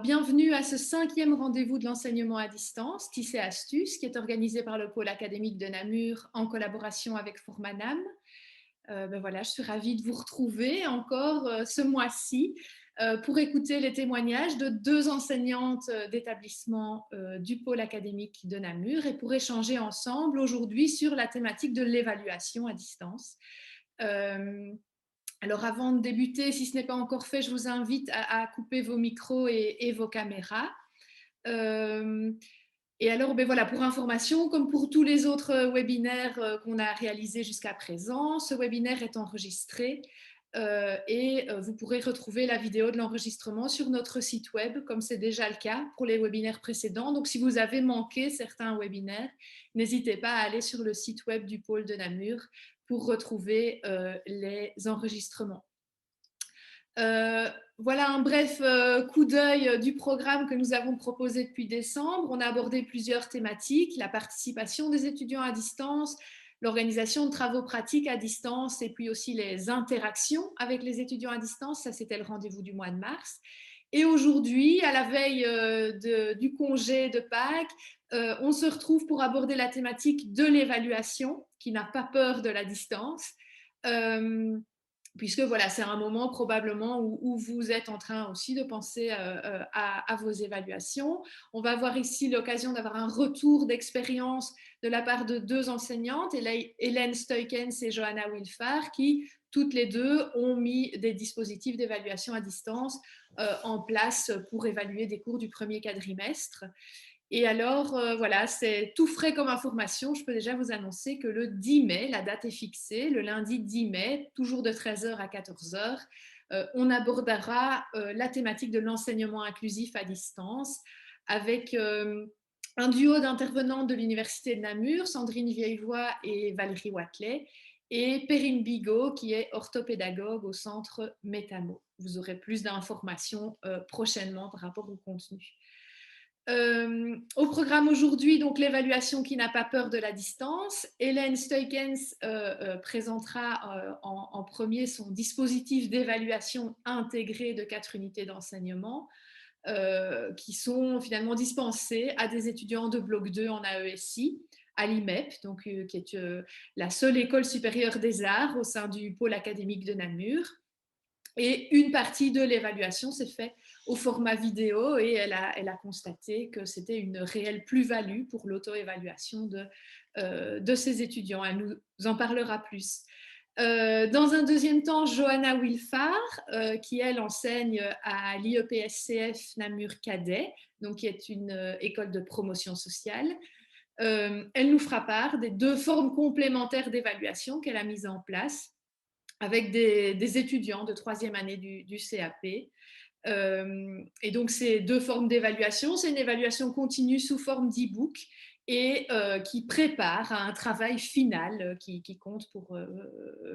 Bienvenue à ce 5e rendez-vous de l'enseignement à distance, TIS et Astuces, qui est organisé par le pôle académique de Namur en collaboration avec Formanam. Voilà, je suis ravie de vous retrouver encore ce mois-ci pour écouter les témoignages de 2 enseignantes d'établissement du pôle académique de Namur et pour échanger ensemble aujourd'hui sur la thématique de l'évaluation à distance. Alors avant de débuter, si ce n'est pas encore fait, je vous invite à couper vos micros et vos caméras. Et alors, voilà, pour information, comme pour tous les autres webinaires qu'on a réalisés jusqu'à présent, ce webinaire est enregistré et vous pourrez retrouver la vidéo de l'enregistrement sur notre site web, comme c'est déjà le cas pour les webinaires précédents. Donc, si vous avez manqué certains webinaires, n'hésitez pas à aller sur le site web du pôle de Namur pour retrouver les enregistrements. Voilà un bref coup d'œil du programme que nous avons proposé depuis décembre. On a abordé plusieurs thématiques, la participation des étudiants à distance, l'organisation de travaux pratiques à distance et puis aussi les interactions avec les étudiants à distance. Ça, c'était le rendez-vous du mois de mars. Et aujourd'hui, à la veille du congé de Pâques, on se retrouve pour aborder la thématique de l'évaluation qui n'a pas peur de la distance. Puisque voilà, c'est un moment probablement où vous êtes en train aussi de penser à vos évaluations. On va avoir ici l'occasion d'avoir un retour d'expérience de la part de 2 enseignantes, Hélène Steukens et Johanna Wilfar, qui toutes les deux ont mis des dispositifs d'évaluation à distance en place pour évaluer des cours du premier quadrimestre. Et alors, voilà, c'est tout frais comme information. Je peux déjà vous annoncer que le 10 mai, la date est fixée, le lundi 10 mai, toujours de 13h à 14h, on abordera la thématique de l'enseignement inclusif à distance avec un duo d'intervenants de l'Université de Namur, Sandrine Vieillevoix et Valérie Watley, et Perrine Bigot, qui est orthopédagogue au centre Métamo. Vous aurez plus d'informations prochainement par rapport au contenu. Au programme aujourd'hui, donc l'évaluation qui n'a pas peur de la distance. Hélène Steukens présentera en premier son dispositif d'évaluation intégré de 4 unités d'enseignement qui sont finalement dispensées à des étudiants de bloc 2 en AESI à l'IMEP, donc, qui est la seule école supérieure des arts au sein du pôle académique de Namur. Et une partie de l'évaluation s'est faite au format vidéo et elle a constaté que c'était une réelle plus-value pour l'auto-évaluation de ses étudiants. Elle nous en parlera plus. Dans un deuxième temps, Johanna Wilfar, qui elle enseigne à l'IEPSCF Namur Cadet, donc qui est une école de promotion sociale. Elle nous fera part des 2 formes complémentaires d'évaluation qu'elle a mises en place avec des étudiants de 3e année du CAP. Et donc, ces 2 formes d'évaluation, c'est une évaluation continue sous forme d'e-book et qui prépare à un travail final qui compte pour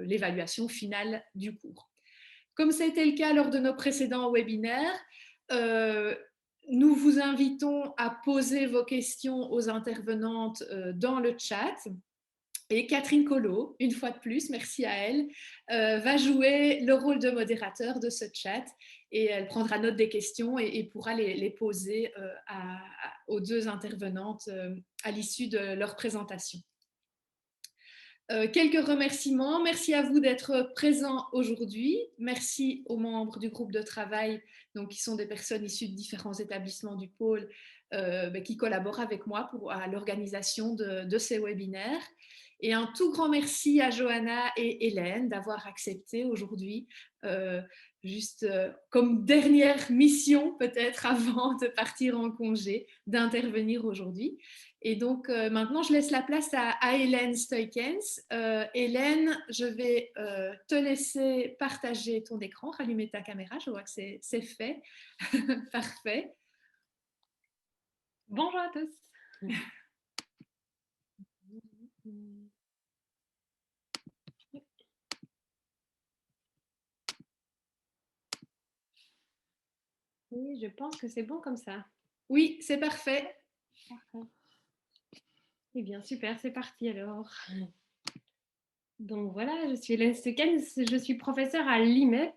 l'évaluation finale du cours. Comme ça a été le cas lors de nos précédents webinaires, nous vous invitons à poser vos questions aux intervenantes dans le chat. Et Catherine Collot, une fois de plus, merci à elle, va jouer le rôle de modérateur de ce chat et elle prendra note des questions et pourra les poser aux 2 intervenantes à l'issue de leur présentation. Quelques remerciements. Merci à vous d'être présents aujourd'hui. Merci aux membres du groupe de travail, donc, qui sont des personnes issues de différents établissements du pôle qui collaborent avec moi à l'organisation de ces webinaires. Et un tout grand merci à Johanna et Hélène d'avoir accepté aujourd'hui, juste comme dernière mission peut-être avant de partir en congé, d'intervenir aujourd'hui. Et donc maintenant, je laisse la place à Hélène Steukens. Hélène, je vais te laisser partager ton écran, rallumer ta caméra. Je vois que c'est fait. Parfait. Bonjour à tous. Oui, je pense que c'est bon comme ça. Oui, c'est parfait. Parfait. Eh bien, super, c'est parti alors. Donc voilà, je suis Hélène Steukens, je suis professeure à l'IMEP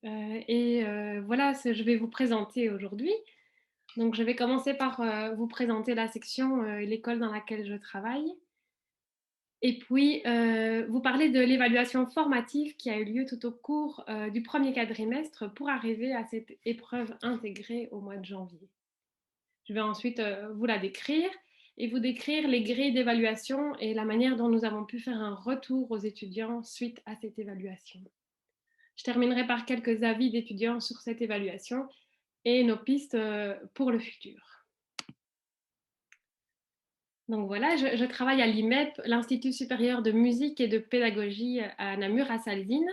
Voilà ce que je vais vous présenter aujourd'hui. Donc, je vais commencer par vous présenter la section l'école dans laquelle je travaille. Et puis, vous parler de l'évaluation formative qui a eu lieu tout au cours du premier quadrimestre pour arriver à cette épreuve intégrée au mois de janvier. Je vais ensuite vous la décrire et vous décrire les grilles d'évaluation et la manière dont nous avons pu faire un retour aux étudiants suite à cette évaluation. Je terminerai par quelques avis d'étudiants sur cette évaluation et nos pistes pour le futur. Donc voilà, je travaille à l'IMEP, l'Institut supérieur de musique et de pédagogie à Namur, à Salzine.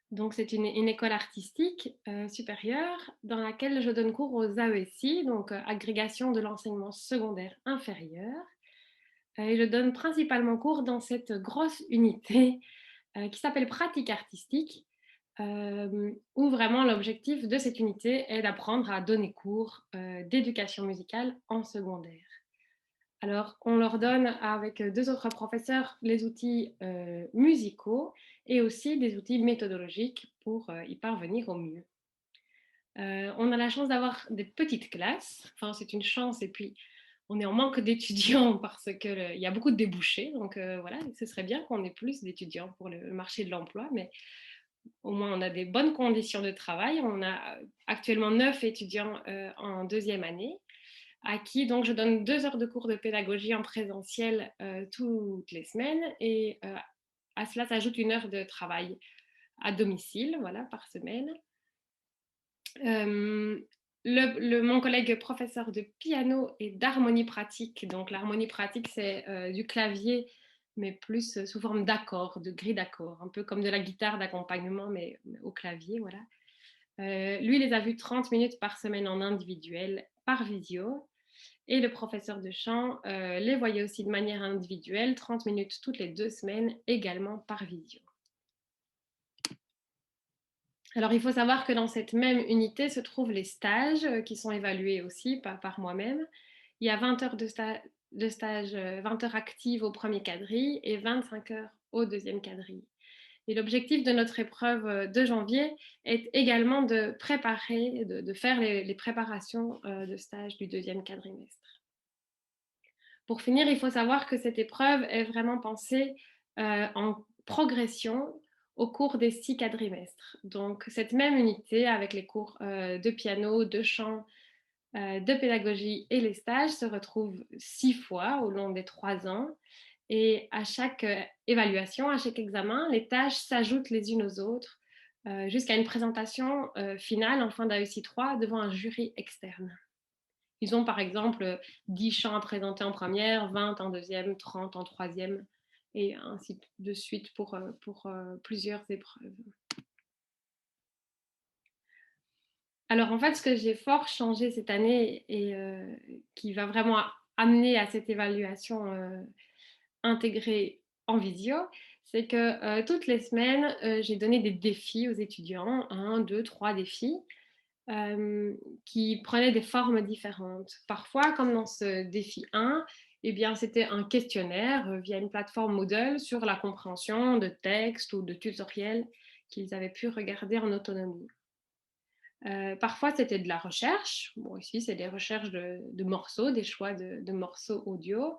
Donc c'est une école artistique supérieure dans laquelle je donne cours aux AESI, donc agrégation de l'enseignement secondaire inférieur. Et je donne principalement cours dans cette grosse unité qui s'appelle pratique artistique, où vraiment l'objectif de cette unité est d'apprendre à donner cours d'éducation musicale en secondaire. Alors, on leur donne avec deux autres professeurs les outils musicaux et aussi des outils méthodologiques pour y parvenir au mieux. On a la chance d'avoir des petites classes, enfin c'est une chance et puis on est en manque d'étudiants parce qu'il y a beaucoup de débouchés, donc voilà, ce serait bien qu'on ait plus d'étudiants pour le marché de l'emploi, mais au moins on a des bonnes conditions de travail. On a actuellement 9 étudiants en deuxième année, à qui donc je donne 2 heures de cours de pédagogie en présentiel toutes les semaines et à cela s'ajoute 1 heure de travail à domicile, voilà, par semaine. Mon collègue professeur de piano et d'harmonie pratique, donc l'harmonie pratique c'est du clavier mais plus sous forme d'accords, de grilles d'accords, un peu comme de la guitare d'accompagnement mais au clavier, voilà. Lui, les a vus 30 minutes par semaine en individuel par visio. Et le professeur de chant les voyait aussi de manière individuelle, 30 minutes toutes les 2 semaines, également par visio. Alors, il faut savoir que dans cette même unité se trouvent les stages qui sont évalués aussi par moi-même. Il y a 20 heures de stage, 20 heures actives au premier quadrille et 25 heures au deuxième quadrille. Et l'objectif de notre épreuve de janvier est également de préparer, de faire les préparations de stage du deuxième quadrimestre. Pour finir, il faut savoir que cette épreuve est vraiment pensée en progression au cours des 6 quadrimestres. Donc, cette même unité avec les cours de piano, de chant, de pédagogie et les stages se retrouve 6 fois au long des 3 ans. Et à chaque évaluation, à chaque examen, les tâches s'ajoutent les unes aux autres jusqu'à une présentation finale en fin d'AESI 3 devant un jury externe. Ils ont par exemple 10 chants à présenter en première, 20 en deuxième, 30 en troisième, et ainsi de suite pour plusieurs épreuves. Alors en fait, ce que j'ai fort changé cette année et qui va vraiment amener à cette évaluation intégrée en visio, c'est que toutes les semaines, j'ai donné des défis aux étudiants, 1, 2, 3 défis, qui prenaient des formes différentes. Parfois, comme dans ce défi 1, eh bien, c'était un questionnaire via une plateforme Moodle sur la compréhension de textes ou de tutoriels qu'ils avaient pu regarder en autonomie. Parfois, c'était de la recherche. Bon, ici, c'est des recherches de morceaux, des choix de morceaux audio.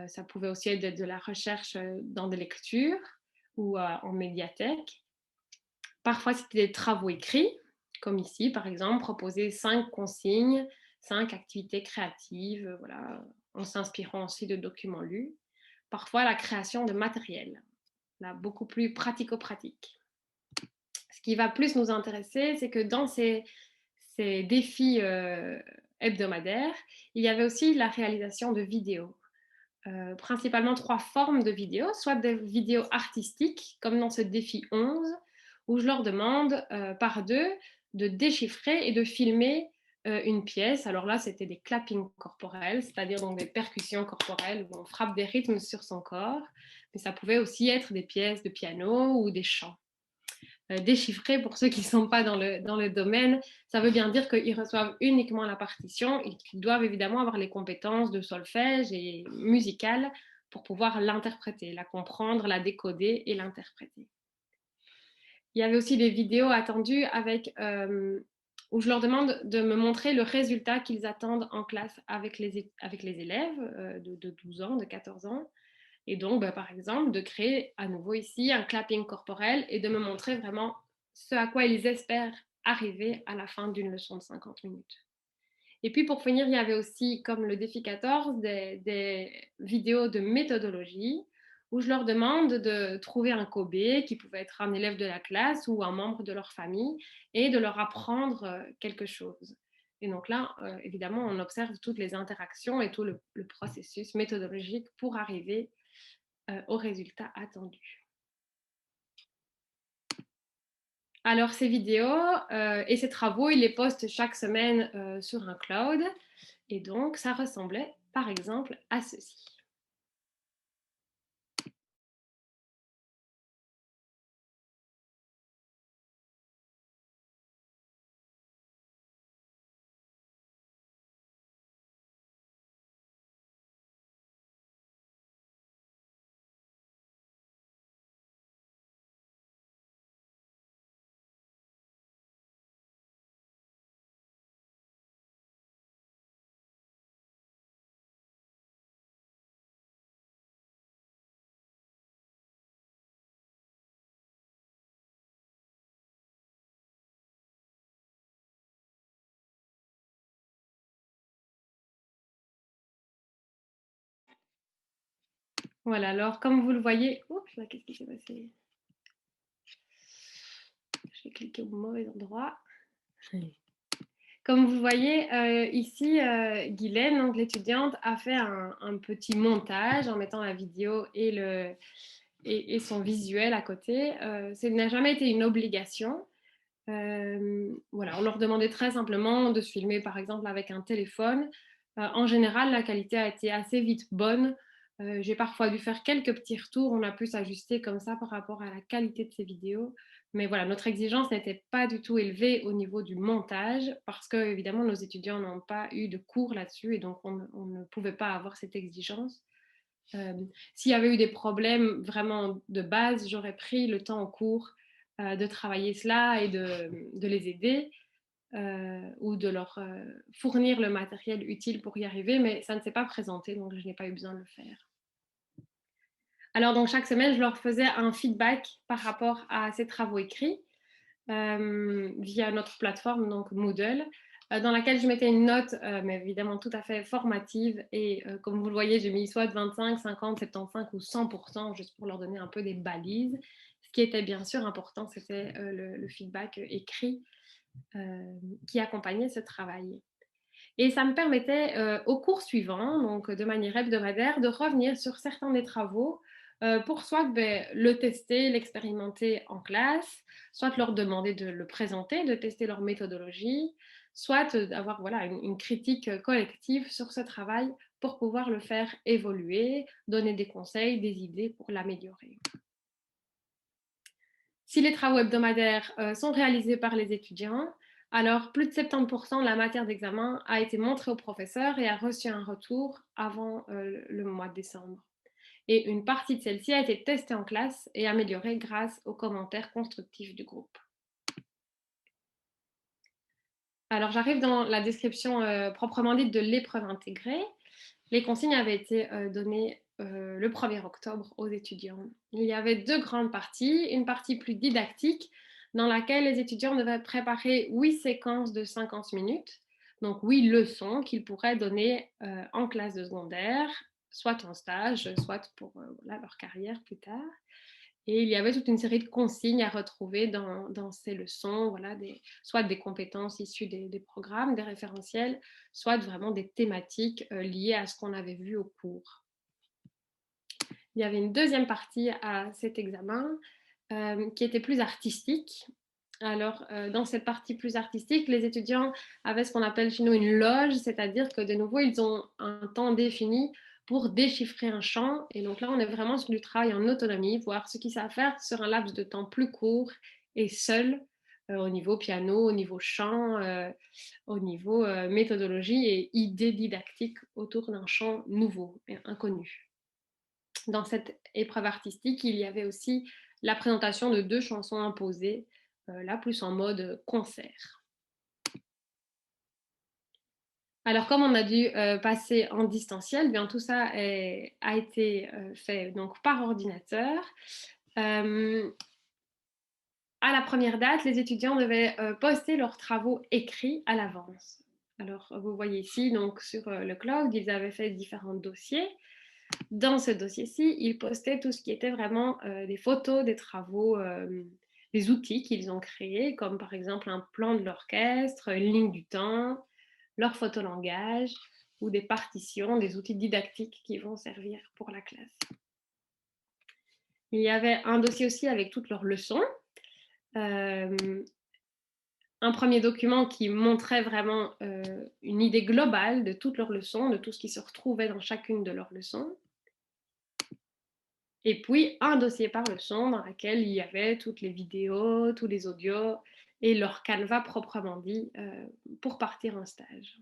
Ça pouvait aussi être de la recherche dans des lectures ou en médiathèque. Parfois, c'était des travaux écrits, comme ici, par exemple, proposer 5 consignes, 5 activités créatives, voilà, en s'inspirant aussi de documents lus. Parfois, la création de matériel, là, beaucoup plus pratico-pratique. Ce qui va plus nous intéresser, c'est que dans ces défis hebdomadaires, il y avait aussi la réalisation de vidéos. Principalement 3 formes de vidéos, soit des vidéos artistiques, comme dans ce défi 11, où je leur demande par 2 de déchiffrer et de filmer une pièce. Alors là, c'était des clappings corporels, c'est-à-dire donc des percussions corporelles où on frappe des rythmes sur son corps, mais ça pouvait aussi être des pièces de piano ou des chants. Déchiffrer, pour ceux qui ne sont pas dans le domaine, ça veut bien dire qu'ils reçoivent uniquement la partition et qu'ils doivent évidemment avoir les compétences de solfège et musicales pour pouvoir l'interpréter, la comprendre, la décoder et l'interpréter. il y avait aussi des vidéos attendues où je leur demande de me montrer le résultat qu'ils attendent en classe avec les élèves de 12 ans, de 14 ans. Et donc, par exemple, de créer à nouveau ici un clapping corporel et de me montrer vraiment ce à quoi ils espèrent arriver à la fin d'une leçon de 50 minutes. Et puis pour finir, il y avait aussi, comme le défi 14, des vidéos de méthodologie où je leur demande de trouver un Kobe qui pouvait être un élève de la classe ou un membre de leur famille et de leur apprendre quelque chose. Et donc là, évidemment, on observe toutes les interactions et tout le processus méthodologique pour arriver au résultat attendu. Alors ces vidéos et ces travaux, ils les postent chaque semaine sur un cloud. Et donc, ça ressemblait par exemple à ceci. Voilà, alors comme vous le voyez, oups, là, qu'est-ce qui s'est passé? J'ai cliqué au mauvais endroit. Comme vous voyez ici, Guylaine, donc l'étudiante, a fait un petit montage en mettant la vidéo et son visuel à côté. Ça n'a jamais été une obligation. Voilà, on leur demandait très simplement de se filmer par exemple avec un téléphone. En général, la qualité a été assez vite bonne. J'ai parfois dû faire quelques petits retours, on a pu s'ajuster comme ça par rapport à la qualité de ces vidéos. Mais voilà, notre exigence n'était pas du tout élevée au niveau du montage parce que évidemment nos étudiants n'ont pas eu de cours là-dessus et donc on ne pouvait pas avoir cette exigence. S'il y avait eu des problèmes vraiment de base, j'aurais pris le temps au cours de travailler cela et de les aider ou de leur fournir le matériel utile pour y arriver, mais ça ne s'est pas présenté, donc je n'ai pas eu besoin de le faire. Alors donc chaque semaine, je leur faisais un feedback par rapport à ces travaux écrits via notre plateforme, donc Moodle, dans laquelle je mettais une note, mais évidemment tout à fait formative. Et comme vous le voyez, j'ai mis soit 25, 50, 75 ou 100%, juste pour leur donner un peu des balises. Ce qui était bien sûr important, c'était le feedback écrit qui accompagnait ce travail. Et ça me permettait au cours suivant, donc de manière hebdomadaire, de revenir sur certains des travaux pour soit le tester, l'expérimenter en classe, soit leur demander de le présenter, de tester leur méthodologie, soit d'avoir voilà, une critique collective sur ce travail pour pouvoir le faire évoluer, donner des conseils, des idées pour l'améliorer. Si les travaux hebdomadaires sont réalisés par les étudiants, alors plus de 70% de la matière d'examen a été montrée au professeur et a reçu un retour avant le mois de décembre. Et une partie de celle-ci a été testée en classe et améliorée grâce aux commentaires constructifs du groupe. Alors j'arrive dans la description proprement dite de l'épreuve intégrée. Les consignes avaient été données le 1er octobre aux étudiants. Il y avait deux grandes parties, une partie plus didactique dans laquelle les étudiants devaient préparer 8 séquences de 50 minutes, donc 8 leçons qu'ils pourraient donner en classe de secondaire, soit en stage, soit pour voilà, leur carrière plus tard. Et il y avait toute une série de consignes à retrouver dans ces leçons, voilà, soit des compétences issues des programmes, des référentiels, soit vraiment des thématiques liées à ce qu'on avait vu au cours. Il y avait une deuxième partie à cet examen qui était plus artistique. Alors, dans cette partie plus artistique, les étudiants avaient ce qu'on appelle chez nous une loge, c'est-à-dire que de nouveau, ils ont un temps défini pour déchiffrer un chant. Et donc là, on est vraiment sur du travail en autonomie, voir ce qu'ils savent faire sur un laps de temps plus court et seul au niveau piano, au niveau chant, au niveau méthodologie et idées didactiques autour d'un chant nouveau et inconnu. Dans cette épreuve artistique, il y avait aussi la présentation de 2 chansons imposées, là plus en mode concert. Alors, comme on a dû passer en distanciel, bien tout ça a été fait donc par ordinateur. À la première date, les étudiants devaient poster leurs travaux écrits à l'avance. Alors, vous voyez ici, donc sur le cloud, ils avaient fait différents dossiers. Dans ce dossier-ci, ils postaient tout ce qui était vraiment des photos, des travaux, des outils qu'ils ont créés, comme par exemple un plan de l'orchestre, une ligne du temps, leur photolangage ou des partitions, des outils didactiques qui vont servir pour la classe. Il y avait un dossier aussi avec toutes leurs leçons. Un premier document qui montrait vraiment une idée globale de toutes leurs leçons, de tout ce qui se retrouvait dans chacune de leurs leçons. Et puis un dossier par leçon dans lequel il y avait toutes les vidéos, tous les audios et leur canevas proprement dit pour partir en stage.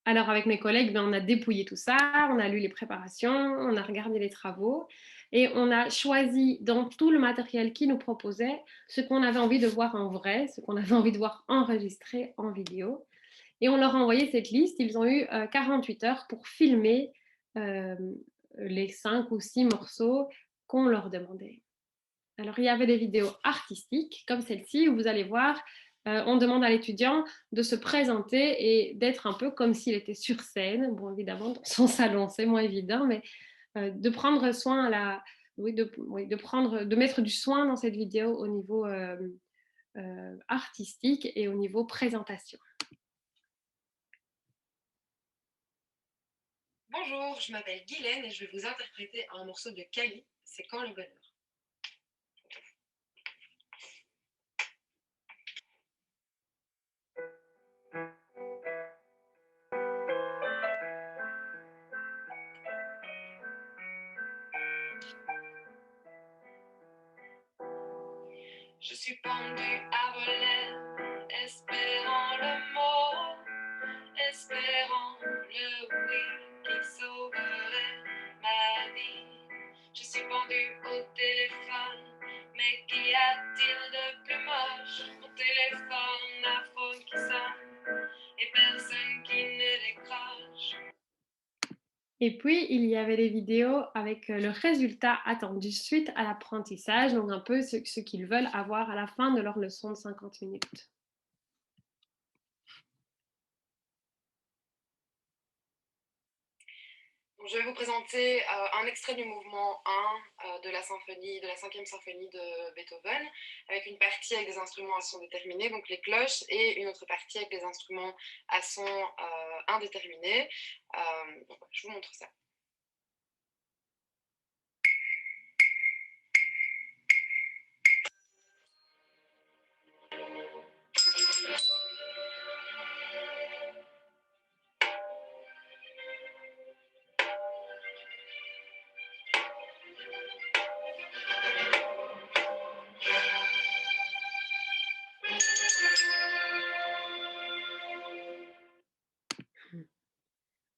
Alors avec mes collègues, on a dépouillé tout ça, on a lu les préparations, on a regardé les travaux et on a choisi dans tout le matériel qu'ils nous proposaient ce qu'on avait envie de voir en vrai, ce qu'on avait envie de voir enregistré en vidéo. Et on leur a envoyé cette liste, ils ont eu 48 heures pour filmer les 5 ou 6 morceaux qu'on leur demandait. Alors il y avait des vidéos artistiques comme celle-ci où vous allez voir on demande à l'étudiant de se présenter et d'être un peu comme s'il était sur scène. Bon, évidemment, dans son salon, c'est moins évident, mais de prendre soin de mettre du soin dans cette vidéo au niveau artistique et au niveau présentation. Bonjour, je m'appelle Guylaine et je vais vous interpréter un morceau de Kali, C'est quand le bonheur. Je suis pendue à voler, espérant le mot, espérant le oui qui sauverait ma vie. Je suis pendue au téléphone, mais qu'y a-t-il de plus moche? Au téléphone, la faune qui sonne et personne qui ne décroche. Et puis, il y avait des vidéos avec le résultat attendu suite à l'apprentissage, donc un peu ce qu'ils veulent avoir à la fin de leur leçon de 50 minutes. Je vais vous présenter un extrait du mouvement 1 de la 5e symphonie de Beethoven, avec une partie avec des instruments à son déterminé, donc les cloches, et une autre partie avec des instruments à son indéterminé. Donc, je vous montre ça.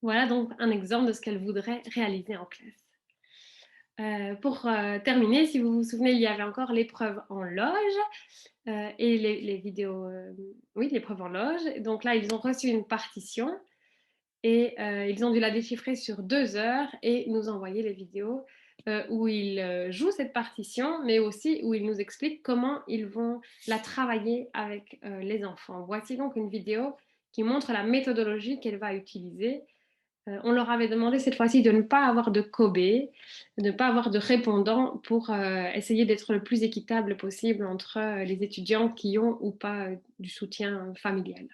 Voilà donc un exemple de ce qu'elle voudrait réaliser en classe. Pour terminer, si vous vous souvenez, il y avait encore l'épreuve en loge et les vidéos, oui, l'épreuve en loge. Donc là, ils ont reçu une partition et ils ont dû la déchiffrer sur 2 heures et nous envoyer les vidéos où ils jouent cette partition, mais aussi où ils nous expliquent comment ils vont la travailler avec les enfants. Voici donc une vidéo qui montre la méthodologie qu'elle va utiliser. On leur avait demandé cette fois-ci de ne pas avoir de Kobe, de ne pas avoir de répondants pour essayer d'être le plus équitable possible entre les étudiants qui ont ou pas du soutien familial.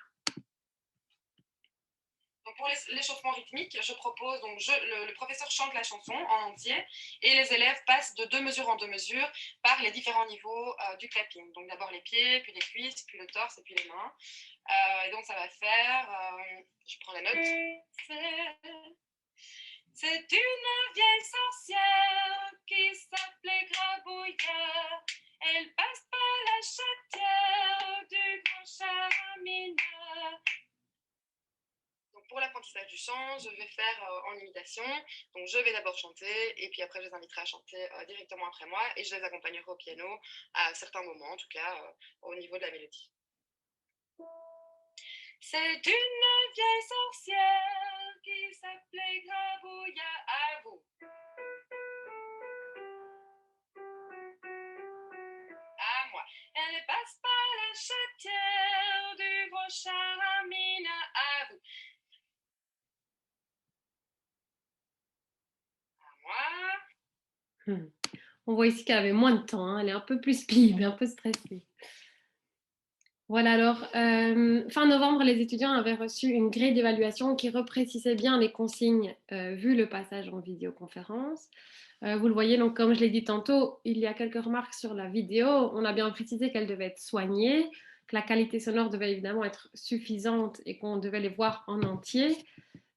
Donc pour l'échauffement rythmique, je propose, donc le professeur chante la chanson en entier et les élèves passent de 2 mesures en 2 mesures par les différents niveaux du clapping. Donc d'abord les pieds, puis les cuisses, puis le torse et puis les mains. Et donc ça va faire, je prends la note. C'est une vieille sorcière qui s'appelait Grabouillard. Elle passe par la chatière du grand charamineur. Donc pour l'apprentissage l'apprentissage du chant, je vais faire en imitation. Donc je vais d'abord chanter et puis après je les inviterai à chanter directement après moi et je les accompagnerai au piano à certains moments, en tout cas au niveau de la mélodie. C'est une vieille sorcière qui s'appelait Grabouilla à vous. À moi. Elle passe par la chatière du gros charamine à vous. À moi. On voit ici qu'elle avait moins de temps, hein. Elle est un peu plus speed, un peu stressée. Voilà, alors, fin novembre, les étudiants avaient reçu une grille d'évaluation qui reprécisait bien les consignes vu le passage en vidéoconférence. Vous le voyez, donc comme je l'ai dit tantôt, il y a quelques remarques sur la vidéo. On a bien précisé qu'elle devait être soignée, que la qualité sonore devait évidemment être suffisante et qu'on devait les voir en entier.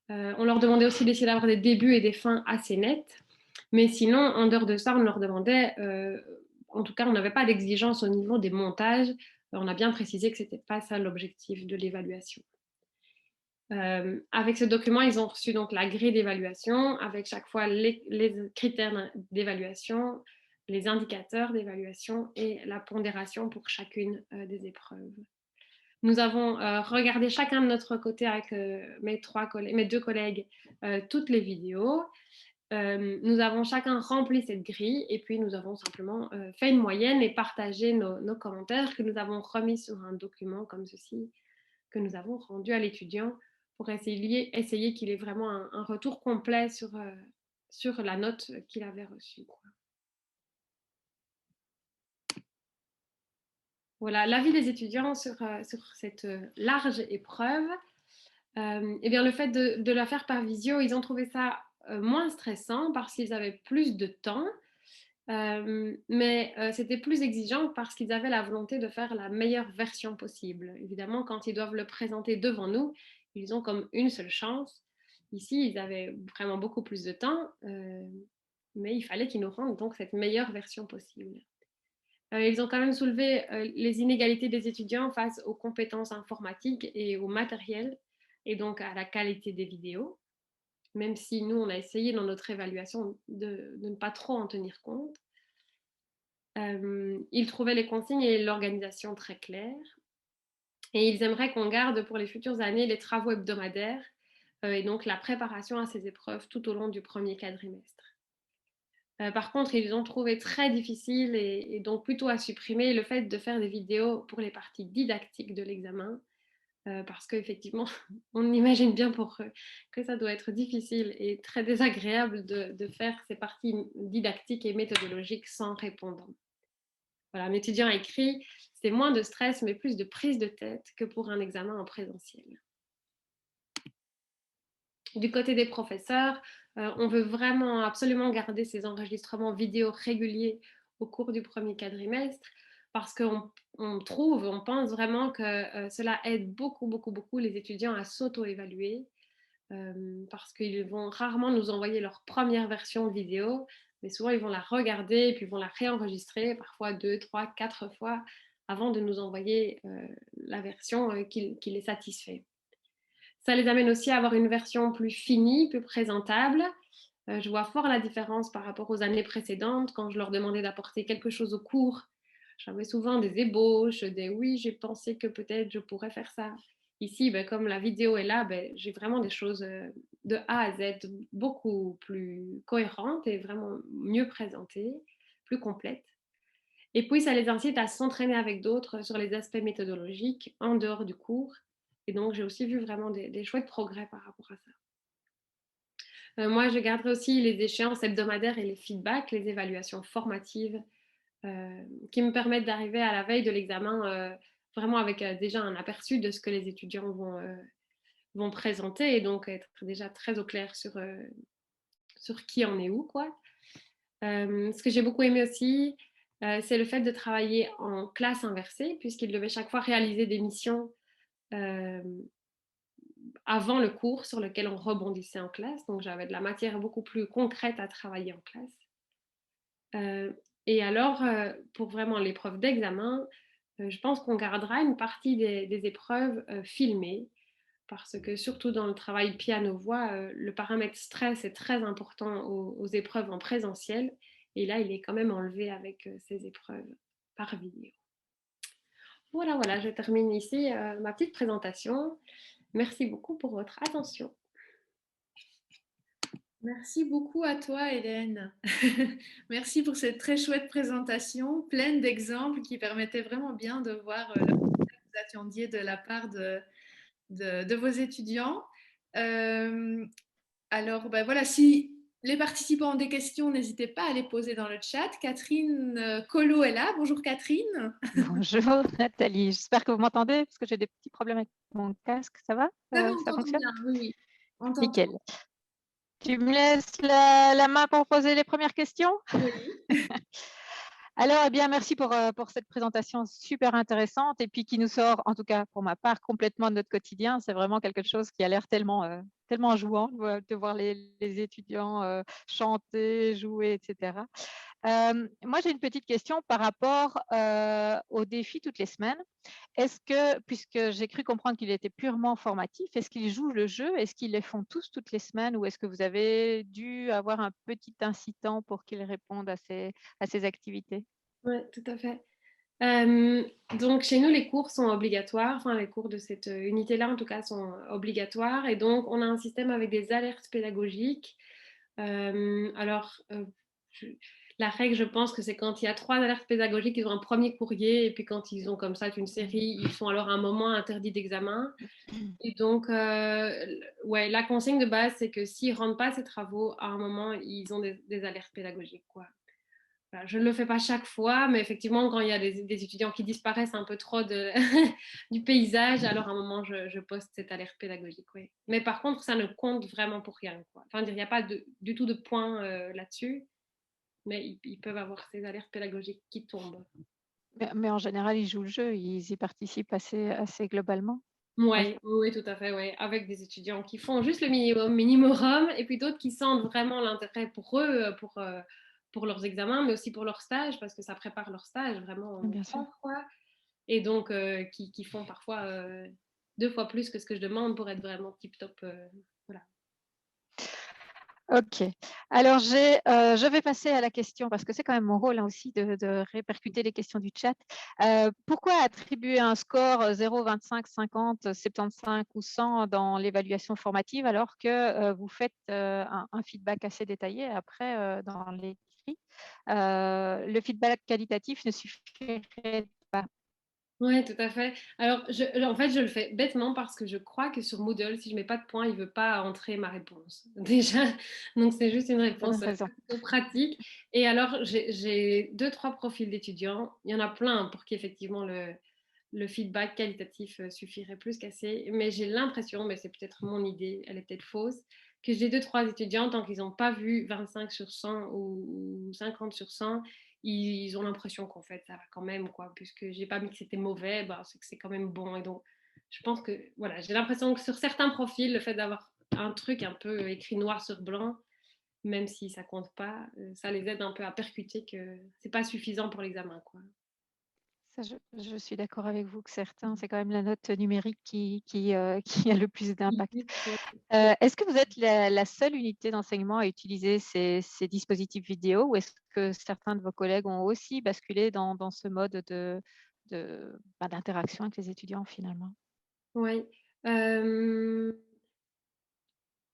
On leur demandait aussi d'essayer d'avoir des débuts et des fins assez nets. Mais sinon, en dehors de ça, on leur demandait, en tout cas, on n'avait pas d'exigence au niveau des montages. On a bien précisé que ce n'était pas ça l'objectif de l'évaluation. Avec ce document, ils ont reçu donc la grille d'évaluation avec chaque fois les critères d'évaluation, les indicateurs d'évaluation et la pondération pour chacune des épreuves. Nous avons regardé chacun de notre côté avec mes deux collègues toutes les vidéos. Nous avons chacun rempli cette grille et puis nous avons simplement fait une moyenne et partagé nos commentaires que nous avons remis sur un document comme ceci que nous avons rendu à l'étudiant pour essayer qu'il ait vraiment un retour complet sur la note qu'il avait reçue. Voilà, l'avis des étudiants sur cette large épreuve. Eh bien, le fait de la faire par visio, ils ont trouvé ça moins stressant parce qu'ils avaient plus de temps, mais c'était plus exigeant parce qu'ils avaient la volonté de faire la meilleure version possible. Évidemment, quand ils doivent le présenter devant nous, ils ont comme une seule chance. Ici, ils avaient vraiment beaucoup plus de temps, mais il fallait qu'ils nous rendent donc cette meilleure version possible. Ils ont quand même soulevé les inégalités des étudiants face aux compétences informatiques et au matériel, et donc à la qualité des vidéos, même si nous, on a essayé dans notre évaluation de ne pas trop en tenir compte. Ils trouvaient les consignes et l'organisation très claires, et ils aimeraient qu'on garde pour les futures années les travaux hebdomadaires et donc la préparation à ces épreuves tout au long du premier quadrimestre. Par contre, ils ont trouvé très difficile et donc plutôt à supprimer le fait de faire des vidéos pour les parties didactiques de l'examen, parce qu'effectivement, on imagine bien pour eux que ça doit être difficile et très désagréable de faire ces parties didactiques et méthodologiques sans répondant. Voilà, un étudiant a écrit « C'est moins de stress, mais plus de prise de tête que pour un examen en présentiel ». Du côté des professeurs, on veut vraiment absolument garder ces enregistrements vidéo réguliers au cours du premier quadrimestre parce qu'on pense vraiment que cela aide beaucoup les étudiants à s'auto-évaluer parce qu'ils vont rarement nous envoyer leur première version vidéo, mais souvent ils vont la regarder et puis vont la réenregistrer parfois 2, 3, 4 fois avant de nous envoyer la version qui les satisfait. Ça les amène aussi à avoir une version plus finie, plus présentable. Je vois fort la différence par rapport aux années précédentes quand je leur demandais d'apporter quelque chose au cours. J'avais souvent des ébauches, des oui, j'ai pensé que peut-être je pourrais faire ça. Ici, comme la vidéo est là, j'ai vraiment des choses de A à Z beaucoup plus cohérentes et vraiment mieux présentées, plus complètes. Et puis, ça les incite à s'entraîner avec d'autres sur les aspects méthodologiques en dehors du cours. Et donc, j'ai aussi vu vraiment des chouettes progrès par rapport à ça. Moi, je garderai aussi les échéances hebdomadaires et les feedbacks, les évaluations formatives qui me permettent d'arriver à la veille de l'examen vraiment avec déjà un aperçu de ce que les étudiants vont présenter et donc être déjà très au clair sur qui en est où, quoi. Ce que j'ai beaucoup aimé aussi, c'est le fait de travailler en classe inversée, puisqu'ils devaient chaque fois réaliser des missions avant le cours sur lequel on rebondissait en classe. Donc j'avais de la matière beaucoup plus concrète à travailler en classe. Et alors, pour vraiment l'épreuve d'examen, je pense qu'on gardera une partie des épreuves filmées parce que surtout dans le travail piano-voix, le paramètre stress est très important aux épreuves en présentiel. Et là, il est quand même enlevé avec ces épreuves par vidéo. Voilà, voilà, je termine ici ma petite présentation. Merci beaucoup pour votre attention. Merci beaucoup à toi, Hélène. Merci pour cette très chouette présentation, pleine d'exemples qui permettaient vraiment bien de voir le que vous attendiez de la part de vos étudiants. Euh, alors, ben voilà, si les participants ont des questions, n'hésitez pas à les poser dans le chat. Catherine Collot est là. Bonjour Catherine. Bonjour Nathalie, j'espère que vous m'entendez parce que j'ai des petits problèmes avec mon casque. Ça va? Ça va, on Ça t'entend fonctionne? bien, oui, oui. On t'entend. Nickel. Tu me laisses la main pour poser les premières questions? Oui. Alors, eh bien, merci pour cette présentation super intéressante et puis qui nous sort, en tout cas pour ma part, complètement de notre quotidien. C'est vraiment quelque chose qui a l'air tellement jouant de voir les étudiants chanter, jouer, etc. Moi, j'ai une petite question par rapport au défi toutes les semaines. Est-ce que, puisque j'ai cru comprendre qu'il était purement formatif, est-ce qu'ils jouent le jeu? Est-ce qu'ils les font tous toutes les semaines ou est-ce que vous avez dû avoir un petit incitant pour qu'ils répondent à ces activités? Oui, tout à fait. Donc chez nous, les cours sont obligatoires, enfin les cours de cette unité-là en tout cas sont obligatoires et donc on a un système avec des alertes pédagogiques. Alors, la règle, je pense que c'est quand il y a 3 alertes pédagogiques, ils ont un premier courrier et puis quand ils ont comme ça une série, ils sont alors à un moment interdit d'examen. Et donc, ouais, la consigne de base, c'est que s'ils ne rendent pas ces travaux, à un moment, ils ont des alertes pédagogiques, quoi. Voilà, je ne le fais pas chaque fois, mais effectivement, quand il y a des étudiants qui disparaissent un peu trop du paysage, alors à un moment, je poste cette alerte pédagogique. Oui. Mais par contre, ça ne compte vraiment pour rien, quoi. Enfin, il n'y a pas du tout de point là-dessus, mais ils peuvent avoir ces alertes pédagogiques qui tombent. Mais en général, ils jouent le jeu, ils y participent assez globalement. Ouais, oui, tout à fait, ouais. Avec des étudiants qui font juste le minimum, et puis d'autres qui sentent vraiment l'intérêt pour eux, pour leurs examens, mais aussi pour leur stage, parce que ça prépare leur stage vraiment Bien sûr. fort, quoi. Et donc, qui font parfois 2 fois plus que ce que je demande pour être vraiment tip-top. Voilà. Ok. Alors, je vais passer à la question parce que c'est quand même mon rôle aussi de répercuter les questions du chat. Pourquoi attribuer un score 0, 25, 50, 75 ou 100 dans l'évaluation formative alors que vous faites un feedback assez détaillé après dans l'écrit? Le feedback qualitatif ne suffirait pas. Oui, tout à fait. Alors, en fait, je le fais bêtement parce que je crois que sur Moodle, si je mets pas de points, il veut pas entrer ma réponse. Déjà, donc c'est juste une Bonne réponse raison. plutôt pratique. Et alors, j'ai 2, 3 profils d'étudiants. Il y en a plein pour qui effectivement le feedback qualitatif suffirait plus qu'assez. Mais j'ai l'impression, mais c'est peut-être mon idée, elle est peut-être fausse, que j'ai 2, 3 étudiants, tant qu'ils n'ont pas vu 25 sur 100 ou 50 sur 100, ils ont l'impression qu'en fait ça va quand même, quoi, puisque j'ai pas mis que c'était mauvais, bah, c'est que c'est quand même bon. Et donc je pense que voilà, j'ai l'impression que sur certains profils, le fait d'avoir un truc un peu écrit noir sur blanc, même si ça compte pas, ça les aide un peu à percuter que c'est pas suffisant pour l'examen, quoi. Ça, je suis d'accord avec vous que certains, c'est quand même la note numérique qui a le plus d'impact. Est-ce que vous êtes la seule unité d'enseignement à utiliser ces dispositifs vidéo ou est-ce que certains de vos collègues ont aussi basculé dans ce mode d'interaction avec les étudiants finalement? Oui.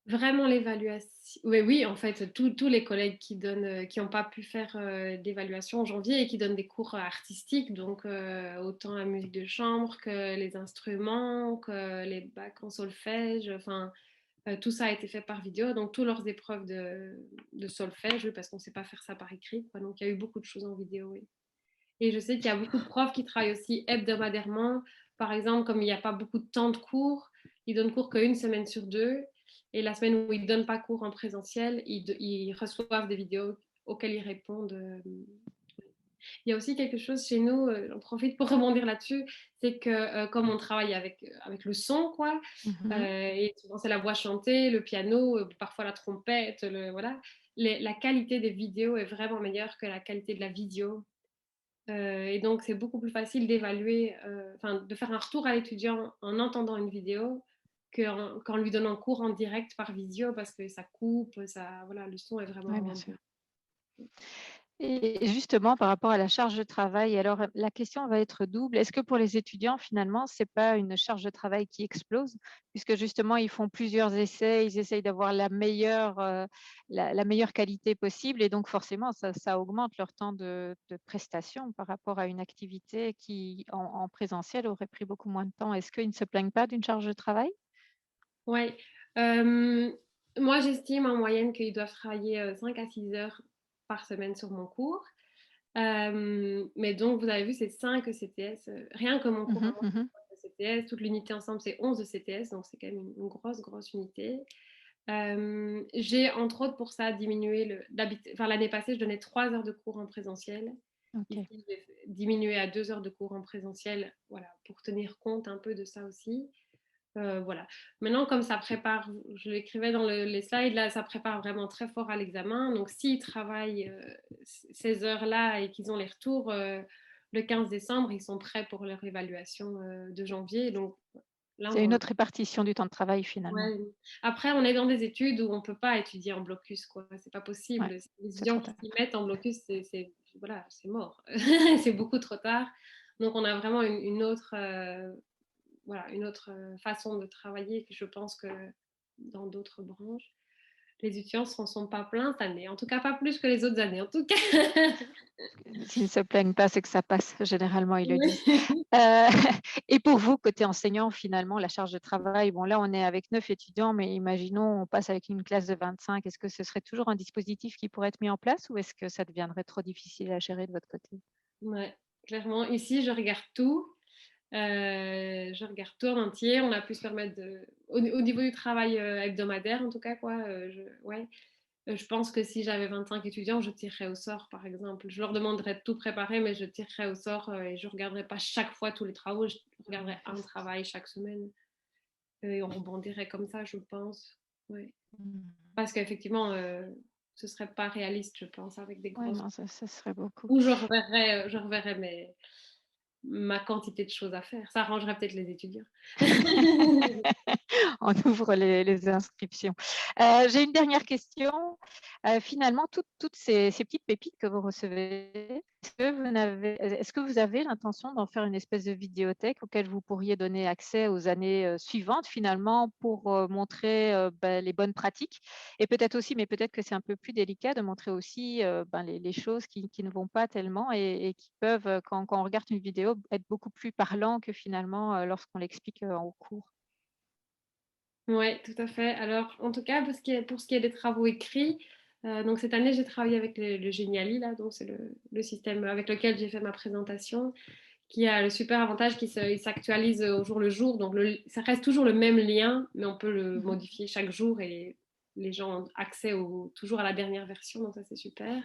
Vraiment l'évaluation. Oui, oui, en fait, tous les collègues qui n'ont pas pu faire d'évaluation en janvier et qui donnent des cours artistiques, donc autant la musique de chambre que les instruments, que les bacs en solfège, enfin, tout ça a été fait par vidéo. Donc, toutes leurs épreuves de solfège, oui, parce qu'on ne sait pas faire ça par écrit, quoi. Donc, il y a eu beaucoup de choses en vidéo, oui. Et je sais qu'il y a beaucoup de profs qui travaillent aussi hebdomadairement. Par exemple, comme il n'y a pas beaucoup de temps de cours, ils donnent cours qu'une semaine sur 2. Et la semaine où ils ne donnent pas cours en présentiel, ils reçoivent des vidéos auxquelles ils répondent. Il y a aussi quelque chose chez nous, j'en profite pour rebondir là-dessus, c'est que comme on travaille avec le son, quoi, et souvent c'est la voix chantée, le piano, parfois la trompette, voilà, la qualité des vidéos est vraiment meilleure que la qualité de la vidéo. Et donc, c'est beaucoup plus facile d'évaluer, enfin, de faire un retour à l'étudiant en entendant une vidéo qu'en lui donnant cours en direct par visio parce que ça coupe, voilà, le son est vraiment Oui, bien moins sûr. bon. Et justement, par rapport à la charge de travail, alors la question va être double. Est-ce que pour les étudiants, finalement, c'est pas une charge de travail qui explose, puisque justement, ils font plusieurs essais, ils essayent d'avoir la meilleure qualité possible, et donc forcément, ça augmente leur temps de prestation par rapport à une activité qui, en présentiel, aurait pris beaucoup moins de temps. Est-ce qu'ils ne se plaignent pas d'une charge de travail? Ouais. Moi, j'estime en moyenne qu'ils doivent travailler 5 à 6 heures par semaine sur mon cours. Mais donc, vous avez vu, c'est 5 CTS. Rien que mon cours à Mhm, moi, mhm. c'est 5 CTS. Toute l'unité ensemble, c'est 11 CTS. Donc, c'est quand même une grosse, grosse unité. J'ai, entre autres, pour ça, diminué l'année passée, je donnais 3 heures de cours en présentiel. Ok. Ici, j'ai diminué à 2 heures de cours en présentiel, voilà, pour tenir compte un peu de ça aussi. Voilà. Maintenant, comme ça prépare, je l'écrivais dans les slides, là, ça prépare vraiment très fort à l'examen. Donc, s'ils travaillent ces heures-là et qu'ils ont les retours le 15 décembre, ils sont prêts pour leur évaluation de janvier. Donc, là, C'est une autre répartition du temps de travail, finalement. ouais. Après, on est dans des études où on ne peut pas étudier en blocus, quoi. C'est pas Ouais, possible. Les c'est étudiants trop qui tard. s'y mettent en blocus, voilà, c'est mort. C'est beaucoup trop tard. Donc, on a vraiment une autre voilà, une autre façon de travailler que je pense que dans d'autres branches. Les étudiants ne s'en sont pas plaints cette année, en tout cas pas plus que les autres années, en tout cas. S'ils ne se plaignent pas, c'est que ça passe. Généralement, ils le disent. Oui. Euh, et pour vous, côté enseignant, finalement, la charge de travail, bon, là, on est avec 9 étudiants, mais imaginons, on passe avec une classe de 25. Est-ce que ce serait toujours un dispositif qui pourrait être mis en place ou est-ce que ça deviendrait trop difficile à gérer de votre côté? Ouais, clairement. Ici, je regarde tout. Je regarde tout en entier. On a pu se permettre au niveau du travail hebdomadaire, en tout cas, quoi. Ouais. Je pense que si j'avais 25 étudiants, je tirerais au sort, par exemple. Je leur demanderais de tout préparer, mais je tirerais au sort et je ne regarderais pas chaque fois tous les travaux. Je regarderais un travail chaque semaine et on rebondirait comme ça, je pense. Ouais. Parce qu'effectivement, ce ne serait pas réaliste, je pense, avec des Oui, grosses. non, ça serait beaucoup. Ou je reverrais ma quantité de choses à faire. Ça arrangerait peut-être les étudiants. On ouvre les inscriptions. J'ai une dernière question. Finalement, toutes ces petites pépites que vous recevez, est-ce que vous avez l'intention d'en faire une espèce de vidéothèque auquel vous pourriez donner accès aux années suivantes, finalement, pour montrer les bonnes pratiques et peut-être aussi, mais peut-être que c'est un peu plus délicat, de montrer aussi les choses qui ne vont pas tellement et qui peuvent, quand on regarde une vidéo, être beaucoup plus parlant que finalement lorsqu'on l'explique en cours. Oui, tout à fait. Alors, en tout cas, pour ce qui est des travaux écrits, donc cette année, j'ai travaillé avec le Geniali, là, donc c'est le système avec lequel j'ai fait ma présentation, qui a le super avantage qu'il il s'actualise au jour le jour. Donc, ça reste toujours le même lien, mais on peut le Mhm. modifier chaque jour et les gens ont accès toujours à la dernière version, donc ça, c'est super.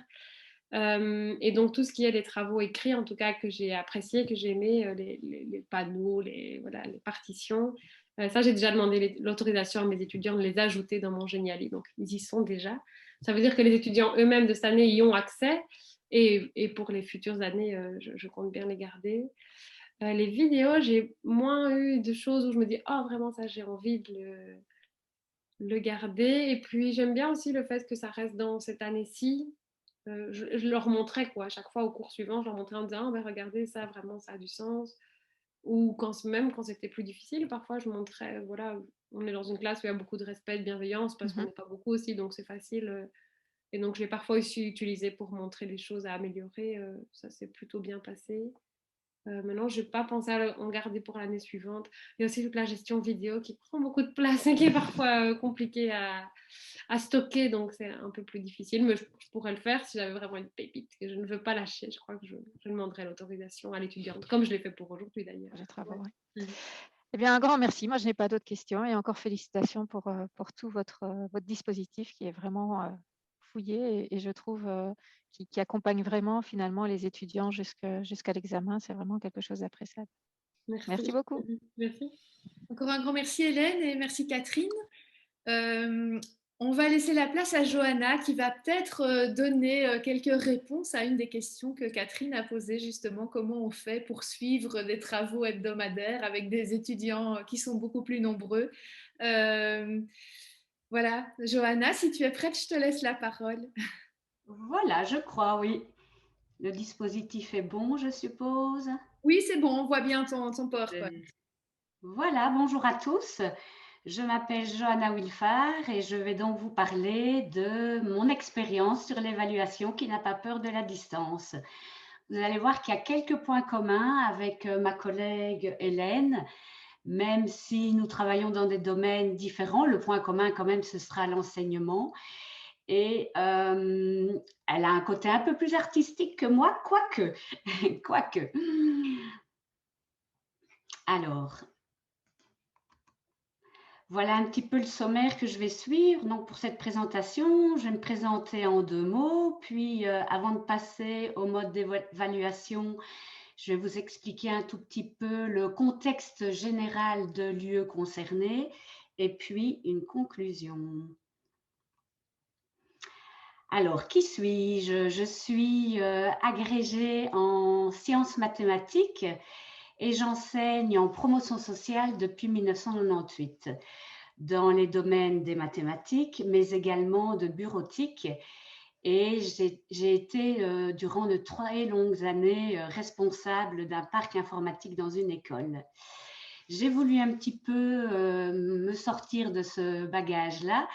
Et donc, tout ce qui est des travaux écrits, en tout cas, que j'ai apprécié, que j'ai aimé, les panneaux, voilà, les partitions, ça, j'ai déjà demandé l'autorisation à mes étudiants de les ajouter dans mon Geniali. Donc, ils y sont déjà. Ça veut dire que les étudiants eux-mêmes de cette année y ont accès. Et pour les futures années, je compte bien les garder. Les vidéos, j'ai moins eu de choses où je me dis, oh, vraiment, ça, j'ai envie de le garder. Et puis, j'aime bien aussi le fait que ça reste dans cette année-ci. Je leur montrais, quoi, à chaque fois au cours suivant, je leur montrais en disant, oh, ben, regardez, ça, vraiment, ça a du sens. Ou même quand c'était plus difficile, parfois, je montrais, voilà, on est dans une classe où il y a beaucoup de respect et de bienveillance parce qu'on Mhm. n'est pas beaucoup aussi, donc c'est facile. Et donc, je l'ai parfois aussi utilisé pour montrer les choses à améliorer. Ça s'est plutôt bien passé. Maintenant, je n'ai pas pensé à en garder pour l'année suivante. Il y a aussi toute la gestion vidéo qui prend beaucoup de place et qui est parfois compliquée à stocker, donc c'est un peu plus difficile. Mais je pourrais le faire si j'avais vraiment une pépite que je ne veux pas lâcher. Je crois que je demanderai l'autorisation à l'étudiante, comme je l'ai fait pour aujourd'hui d'ailleurs. Les travaux, Ouais. ouais. Mhm. Eh bien, un grand merci. Moi, je n'ai pas d'autres questions et encore félicitations pour tout votre dispositif qui est vraiment fouillé et je trouve qui accompagne vraiment finalement les étudiants jusqu'à l'examen. C'est vraiment quelque chose d'appréciable. Merci Merci. beaucoup. Merci. Encore un grand merci Hélène et merci Catherine. Euh, on va laisser la place à Johanna qui va peut-être donner quelques réponses à une des questions que Catherine a posées justement, comment on fait pour suivre des travaux hebdomadaires avec des étudiants qui sont beaucoup plus nombreux. Voilà, Johanna, si tu es prête, je te laisse la parole. Voilà, je crois, oui. Le dispositif est bon, je suppose. Oui, c'est bon, on voit bien ton PowerPoint. Voilà, bonjour à tous. Je m'appelle Johanna Wilfard et je vais donc vous parler de mon expérience sur l'évaluation qui n'a pas peur de la distance. Vous allez voir qu'il y a quelques points communs avec ma collègue Hélène, même si nous travaillons dans des domaines différents. Le point commun quand même, ce sera l'enseignement. Et elle a un côté un peu plus artistique que moi, quoique. Quoique. Alors, voilà un petit peu le sommaire que je vais suivre. Donc, pour cette présentation, je vais me présenter en 2 mots. Puis, avant de passer au mode d'évaluation, je vais vous expliquer un tout petit peu le contexte général de l'UE concerné et puis une conclusion. Alors, qui suis-je? Je suis agrégée en sciences mathématiques et j'enseigne en promotion sociale depuis 1998 dans les domaines des mathématiques, mais également de bureautique. Et j'ai été durant de très longues années responsable d'un parc informatique dans une école. J'ai voulu un petit peu me sortir de ce bagage-là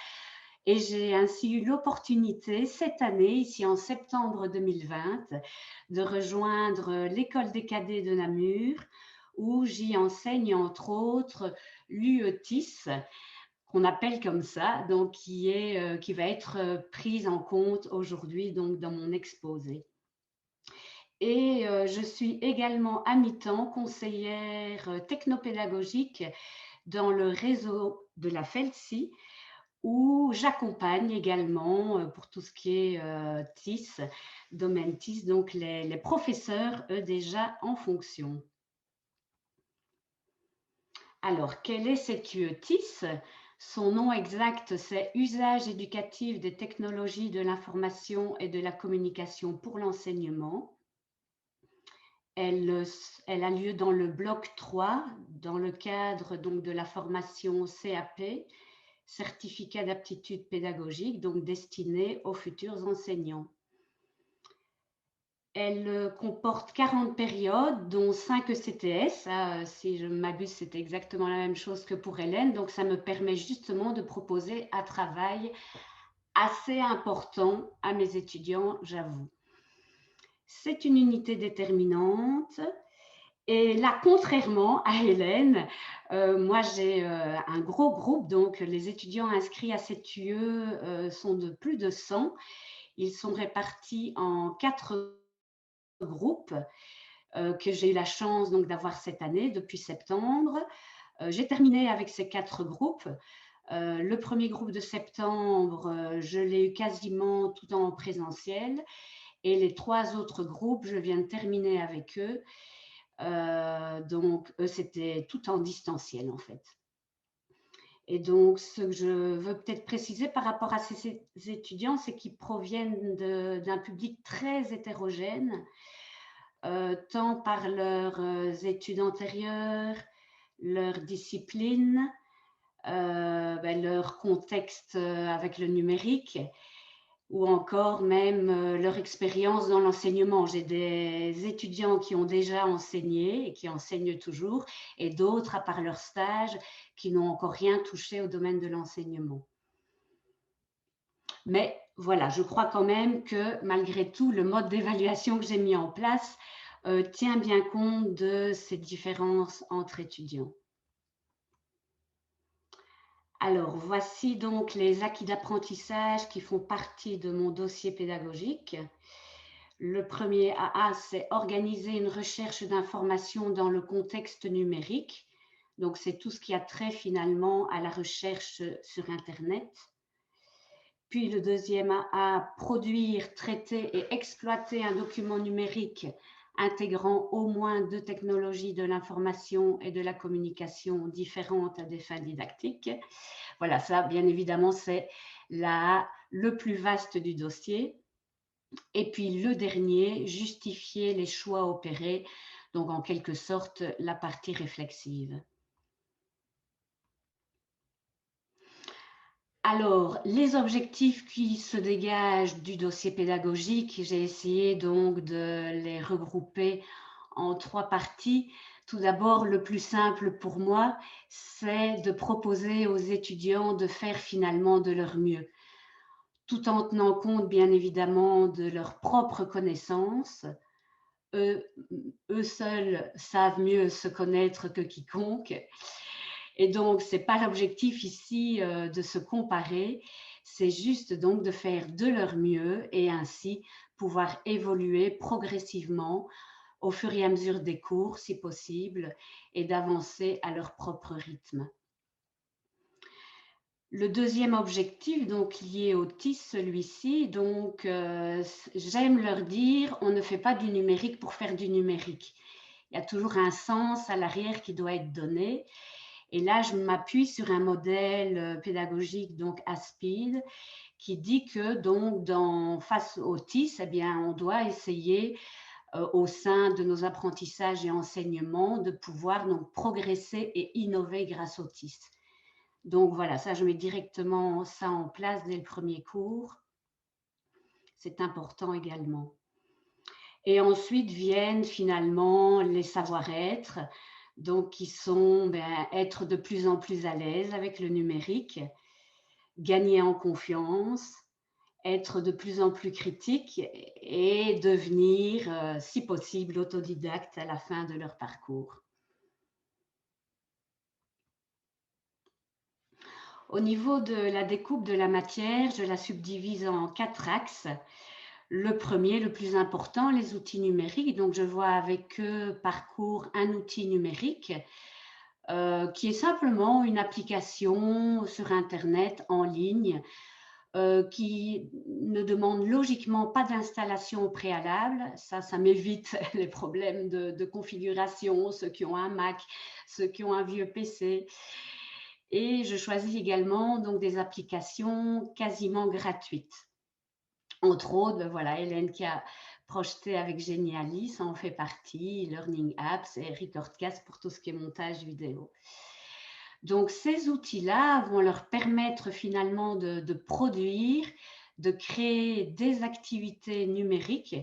et j'ai ainsi eu l'opportunité cette année, ici en septembre 2020, de rejoindre l'école des cadets de Namur où j'y enseigne entre autres l'UETIS, qu'on appelle comme ça, donc qui va être prise en compte aujourd'hui donc dans mon exposé. Et je suis également à mi-temps conseillère technopédagogique dans le réseau de la FELSI, où j'accompagne également pour tout ce qui est TIS, domaine TIS, donc les professeurs, eux, déjà en fonction. Alors, quel est cet UETIS? Son nom exact, c'est Usage éducatif des technologies de l'information et de la communication pour l'enseignement. Elle a lieu dans le bloc 3, dans le cadre donc de la formation CAP, certificat d'aptitude pédagogique, donc destiné aux futurs enseignants. Elle comporte 40 périodes, dont 5 ECTS. Si je m'abuse, c'est exactement la même chose que pour Hélène. Donc, ça me permet justement de proposer un travail assez important à mes étudiants, j'avoue. C'est une unité déterminante. Et là, contrairement à Hélène, moi j'ai un gros groupe, donc les étudiants inscrits à cette UE sont de plus de 100. Ils sont répartis en 4 groupes que j'ai eu la chance donc d'avoir cette année, depuis septembre. J'ai terminé avec ces 4 groupes. Le premier groupe de septembre, je l'ai eu quasiment tout en présentiel. Et les 3 autres groupes, je viens de terminer avec eux. Donc, eux, c'était tout en distanciel, en fait. Et donc, ce que je veux peut-être préciser par rapport à ces étudiants, c'est qu'ils proviennent d'un public très hétérogène, tant par leurs études antérieures, leur discipline, leur contexte avec le numérique, ou encore même leur expérience dans l'enseignement. J'ai des étudiants qui ont déjà enseigné et qui enseignent toujours, et d'autres, à part leur stage, qui n'ont encore rien touché au domaine de l'enseignement. Mais voilà, je crois quand même que malgré tout, le mode d'évaluation que j'ai mis en place tient bien compte de ces différences entre étudiants. Alors, voici donc les acquis d'apprentissage qui font partie de mon dossier pédagogique. Le premier AA, c'est organiser une recherche d'informations dans le contexte numérique. Donc, c'est tout ce qui a trait finalement à la recherche sur Internet. Puis le deuxième AA, produire, traiter et exploiter un document numérique intégrant au moins 2 technologies de l'information et de la communication différentes à des fins didactiques. Voilà, ça, bien évidemment, c'est le plus vaste du dossier. Et puis le dernier, justifier les choix opérés, donc en quelque sorte la partie réflexive. Alors, les objectifs qui se dégagent du dossier pédagogique, j'ai essayé donc de les regrouper en 3 parties. Tout d'abord, le plus simple pour moi, c'est de proposer aux étudiants de faire finalement de leur mieux, tout en tenant compte bien évidemment de leurs propres connaissances. Eux seuls savent mieux se connaître que quiconque. Et donc, ce n'est pas l'objectif ici de se comparer, c'est juste donc de faire de leur mieux et ainsi pouvoir évoluer progressivement au fur et à mesure des cours, si possible, et d'avancer à leur propre rythme. Le deuxième objectif, donc lié au TIS, celui-ci, donc j'aime leur dire, on ne fait pas du numérique pour faire du numérique. Il y a toujours un sens à l'arrière qui doit être donné. Et là, je m'appuie sur un modèle pédagogique, donc ASPID, qui dit que donc face au TIS, eh bien, on doit essayer au sein de nos apprentissages et enseignements de pouvoir donc progresser et innover grâce au TIS. Donc voilà, ça, je mets directement ça en place dès le premier cours. C'est important également. Et ensuite viennent finalement les savoir-être, donc qui sont être de plus en plus à l'aise avec le numérique, gagner en confiance, être de plus en plus critique et devenir, si possible, autodidacte à la fin de leur parcours. Au niveau de la découpe de la matière, je la subdivise en 4 axes. Le premier, le plus important, les outils numériques. Donc, je vois avec eux parcours un outil numérique qui est simplement une application sur Internet en ligne qui ne demande logiquement pas d'installation au préalable. Ça m'évite les problèmes de configuration, ceux qui ont un Mac, ceux qui ont un vieux PC. Et je choisis également donc des applications quasiment gratuites. Entre autres, voilà, Hélène qui a projeté avec Geniali, ça en fait partie, Learning Apps et Recordcast pour tout ce qui est montage vidéo. Donc, ces outils-là vont leur permettre finalement de produire, de créer des activités numériques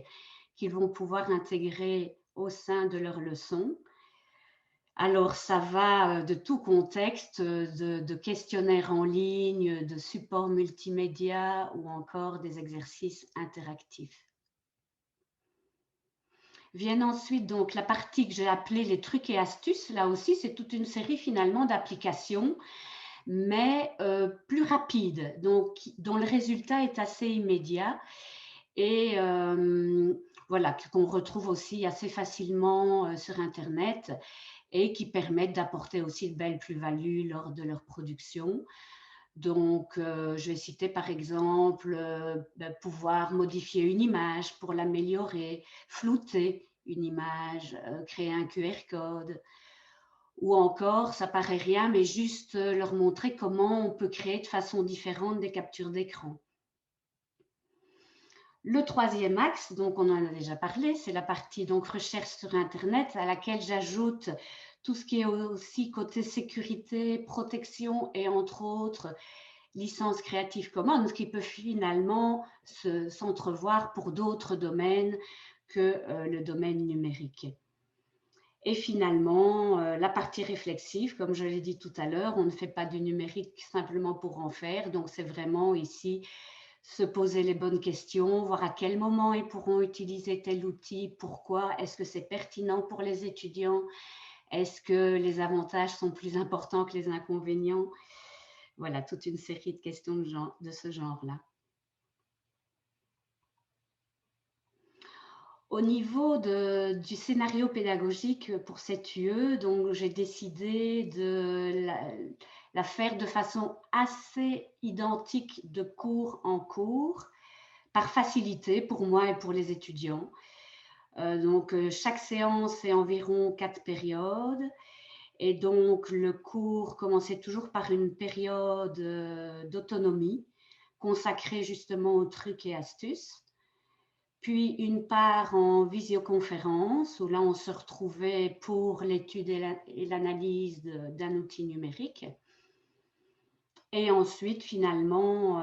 qu'ils vont pouvoir intégrer au sein de leurs leçons. Alors, ça va de tout contexte, de questionnaires en ligne, de supports multimédia ou encore des exercices interactifs. Viennent ensuite donc la partie que j'ai appelée les trucs et astuces. Là aussi, c'est toute une série finalement d'applications, mais plus rapides, donc dont le résultat est assez immédiat et voilà, qu'on retrouve aussi assez facilement sur Internet et qui permettent d'apporter aussi de belles plus-values lors de leur production. Donc, je vais citer par exemple pouvoir modifier une image pour l'améliorer, flouter une image, créer un QR code, ou encore, ça paraît rien, mais juste leur montrer comment on peut créer de façon différente des captures d'écran. Le troisième axe, donc on en a déjà parlé, c'est la partie donc recherche sur Internet à laquelle j'ajoute tout ce qui est aussi côté sécurité, protection et entre autres licence Creative Commons qui peut finalement s'entrevoir pour d'autres domaines que le domaine numérique. Et finalement, la partie réflexive, comme je l'ai dit tout à l'heure, on ne fait pas du numérique simplement pour en faire, donc c'est vraiment ici se poser les bonnes questions, voir à quel moment ils pourront utiliser tel outil, pourquoi, est-ce que c'est pertinent pour les étudiants, est-ce que les avantages sont plus importants que les inconvénients. Voilà, toute une série de questions de ce genre-là. Au niveau du scénario pédagogique pour cette UE, donc j'ai décidé de la faire de façon assez identique de cours en cours, par facilité pour moi et pour les étudiants. Donc, chaque séance est environ 4 périodes. Et donc, le cours commençait toujours par une période d'autonomie consacrée justement aux trucs et astuces. Puis une part en visioconférence où là, on se retrouvait pour l'étude et l'analyse d'un outil numérique. Et ensuite, finalement,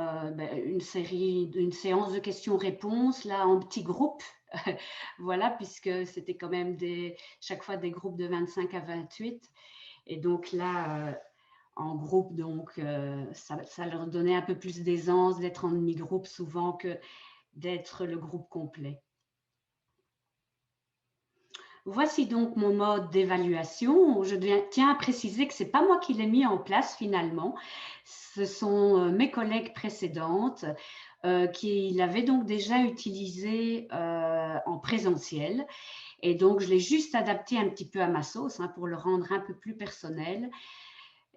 une séance de questions-réponses, là, en petits groupes. Voilà, puisque c'était quand même chaque fois des groupes de 25 à 28. Et donc là, en groupe, donc, ça leur donnait un peu plus d'aisance d'être en demi-groupe souvent que d'être le groupe complet. Voici donc mon mode d'évaluation. Je tiens à préciser que ce n'est pas moi qui l'ai mis en place finalement. Ce sont mes collègues précédentes qui l'avaient donc déjà utilisé en présentiel. Et donc, je l'ai juste adapté un petit peu à ma sauce pour le rendre un peu plus personnel.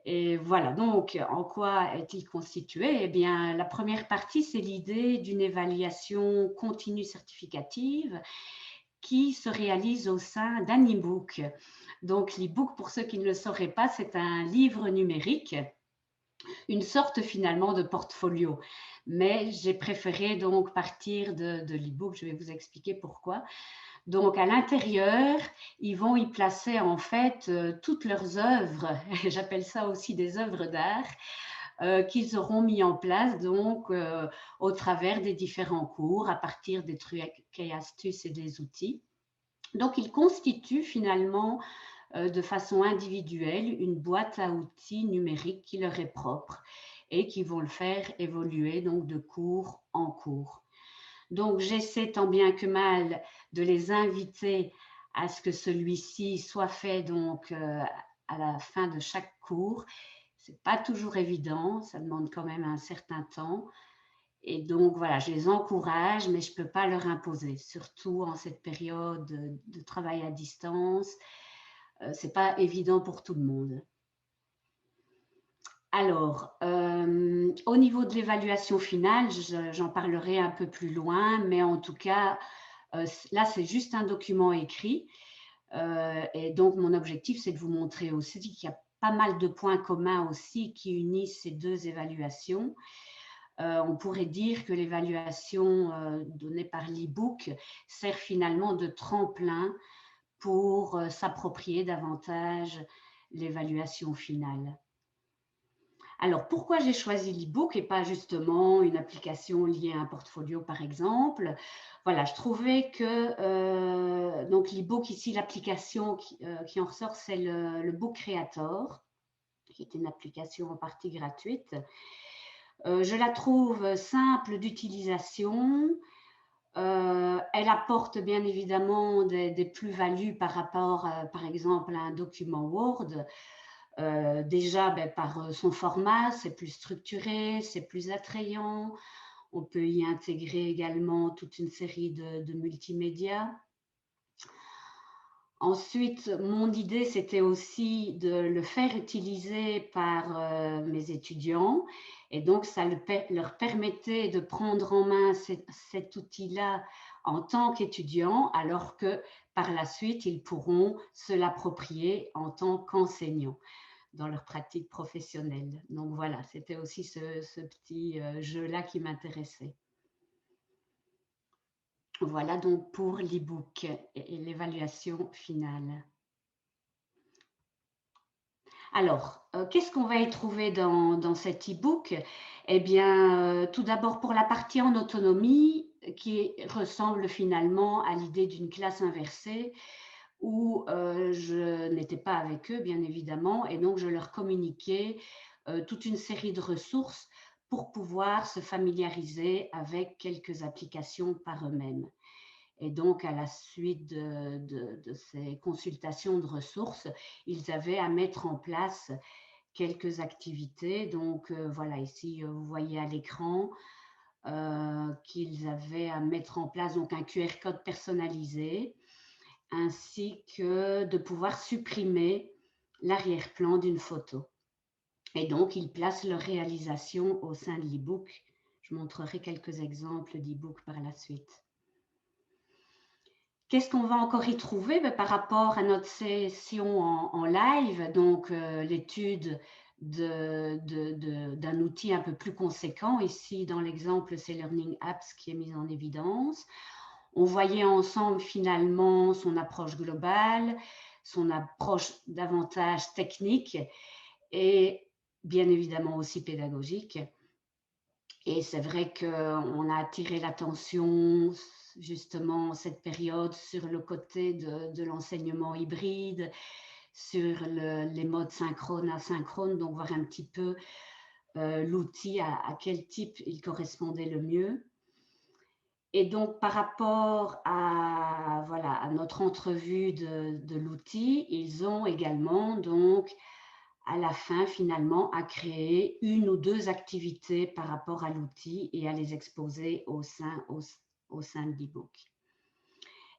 Et voilà, donc, en quoi est-il constitué? Eh bien, la première partie, c'est l'idée d'une évaluation continue certificative qui se réalise au sein d'un e-book. Donc, l'e-book, pour ceux qui ne le sauraient pas, c'est un livre numérique, une sorte finalement de portfolio. Mais j'ai préféré donc partir de l'e-book, je vais vous expliquer pourquoi. Donc, à l'intérieur, ils vont y placer en fait toutes leurs œuvres, j'appelle ça aussi des œuvres d'art, qu'ils auront mis en place donc au travers des différents cours, à partir des trucs et astuces et des outils. Donc, ils constituent finalement de façon individuelle une boîte à outils numérique qui leur est propre et qui vont le faire évoluer donc de cours en cours. Donc, j'essaie tant bien que mal de les inviter à ce que celui-ci soit fait donc à la fin de chaque cours. Ce n'est pas toujours évident, ça demande quand même un certain temps. Et donc, voilà, je les encourage, mais je ne peux pas leur imposer, surtout en cette période de travail à distance. Ce n'est pas évident pour tout le monde. Alors, au niveau de l'évaluation finale, j'en parlerai un peu plus loin, mais en tout cas, là, c'est juste un document écrit. Et donc, mon objectif, c'est de vous montrer aussi qu'il y a pas mal de points communs aussi qui unissent ces deux évaluations. On pourrait dire que l'évaluation donnée par l'e-book sert finalement de tremplin pour s'approprier davantage l'évaluation finale. Alors, pourquoi j'ai choisi l'e-book et pas justement une application liée à un portfolio, par exemple? Voilà, je trouvais que donc l'e-book, ici, l'application qui en ressort, c'est le Book Creator, qui est une application en partie gratuite. Je la trouve simple d'utilisation. Elle apporte bien évidemment des plus-values par rapport, par exemple, à un document Word. Déjà, par son format, c'est plus structuré, c'est plus attrayant. On peut y intégrer également toute une série de multimédia. Ensuite, mon idée, c'était aussi de le faire utiliser par mes étudiants. Et donc, ça leur permettait de prendre en main cet outil-là en tant qu'étudiants, alors que par la suite, ils pourront se l'approprier en tant qu'enseignants dans leur pratique professionnelle. Donc voilà, c'était aussi ce petit jeu-là qui m'intéressait. Voilà donc pour l'e-book et l'évaluation finale. Alors, qu'est-ce qu'on va y trouver dans cet e-book? Eh bien, tout d'abord pour la partie en autonomie, qui ressemble finalement à l'idée d'une classe inversée, où je n'étais pas avec eux, bien évidemment, et donc je leur communiquais toute une série de ressources pour pouvoir se familiariser avec quelques applications par eux-mêmes. Et donc, à la suite de ces consultations de ressources, ils avaient à mettre en place quelques activités. Donc, voilà, ici, vous voyez à l'écran qu'ils avaient à mettre en place donc, un QR code personnalisé, ainsi que de pouvoir supprimer l'arrière-plan d'une photo. Et donc, ils placent leur réalisation au sein de l'e-book. Je montrerai quelques exemples d'e-book par la suite. Qu'est-ce qu'on va encore y trouver par rapport à notre session en live, donc l'étude d'un outil un peu plus conséquent. Ici, dans l'exemple, c'est Learning Apps qui est mis en évidence. On voyait ensemble finalement son approche globale, son approche davantage technique. Et bien évidemment aussi pédagogique. Et c'est vrai qu'on a attiré l'attention justement cette période sur le côté de l'enseignement hybride, sur les modes synchrone, asynchrone, donc voir un petit peu l'outil, à quel type il correspondait le mieux. Et donc, par rapport à, voilà, à notre entrevue de l'outil, ils ont également, donc, à la fin, finalement, à créer une ou deux activités par rapport à l'outil et à les exposer au sein de l'e-book.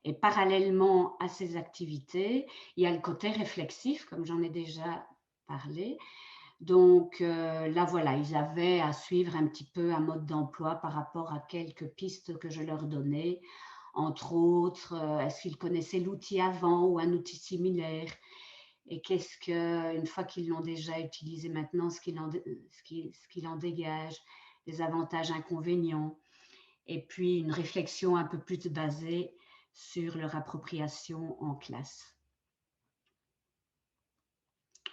Et parallèlement à ces activités, il y a le côté réflexif, comme j'en ai déjà parlé. Donc là, voilà, ils avaient à suivre un petit peu un mode d'emploi par rapport à quelques pistes que je leur donnais. Entre autres, est-ce qu'ils connaissaient l'outil avant ou un outil similaire? Et qu'est-ce que, une fois qu'ils l'ont déjà utilisé maintenant, ce qu'il en dégage, les avantages, inconvénients. Et puis une réflexion un peu plus basée sur leur appropriation en classe.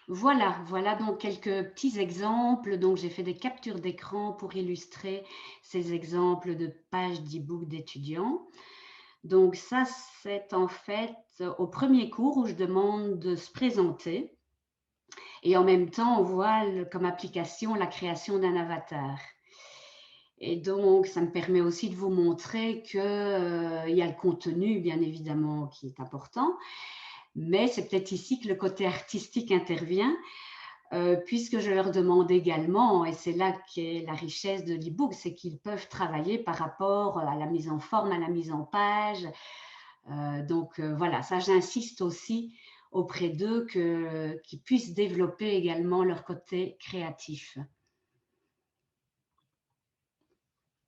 Voilà donc quelques petits exemples. Donc, j'ai fait des captures d'écran pour illustrer ces exemples de pages d'e-book d'étudiants. Donc, ça, c'est en fait au premier cours où je demande de se présenter. Et en même temps, on voit comme application la création d'un avatar. Et donc, ça me permet aussi de vous montrer qu'il y a le contenu, bien évidemment, qui est important. Mais c'est peut-être ici que le côté artistique intervient, puisque je leur demande également, et c'est là qu'est la richesse de l'e-book, c'est qu'ils peuvent travailler par rapport à la mise en forme, à la mise en page. Donc voilà, ça j'insiste aussi auprès d'eux qu'ils puissent développer également leur côté créatif.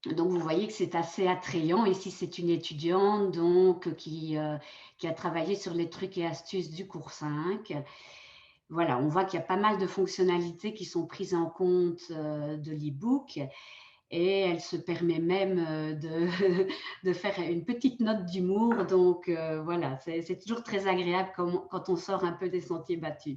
Donc, vous voyez que c'est assez attrayant. Ici, c'est une étudiante donc, qui a travaillé sur les trucs et astuces du cours 5. Voilà, on voit qu'il y a pas mal de fonctionnalités qui sont prises en compte de l'e-book et elle se permet même de faire une petite note d'humour. Donc, voilà, c'est toujours très agréable quand on sort un peu des sentiers battus.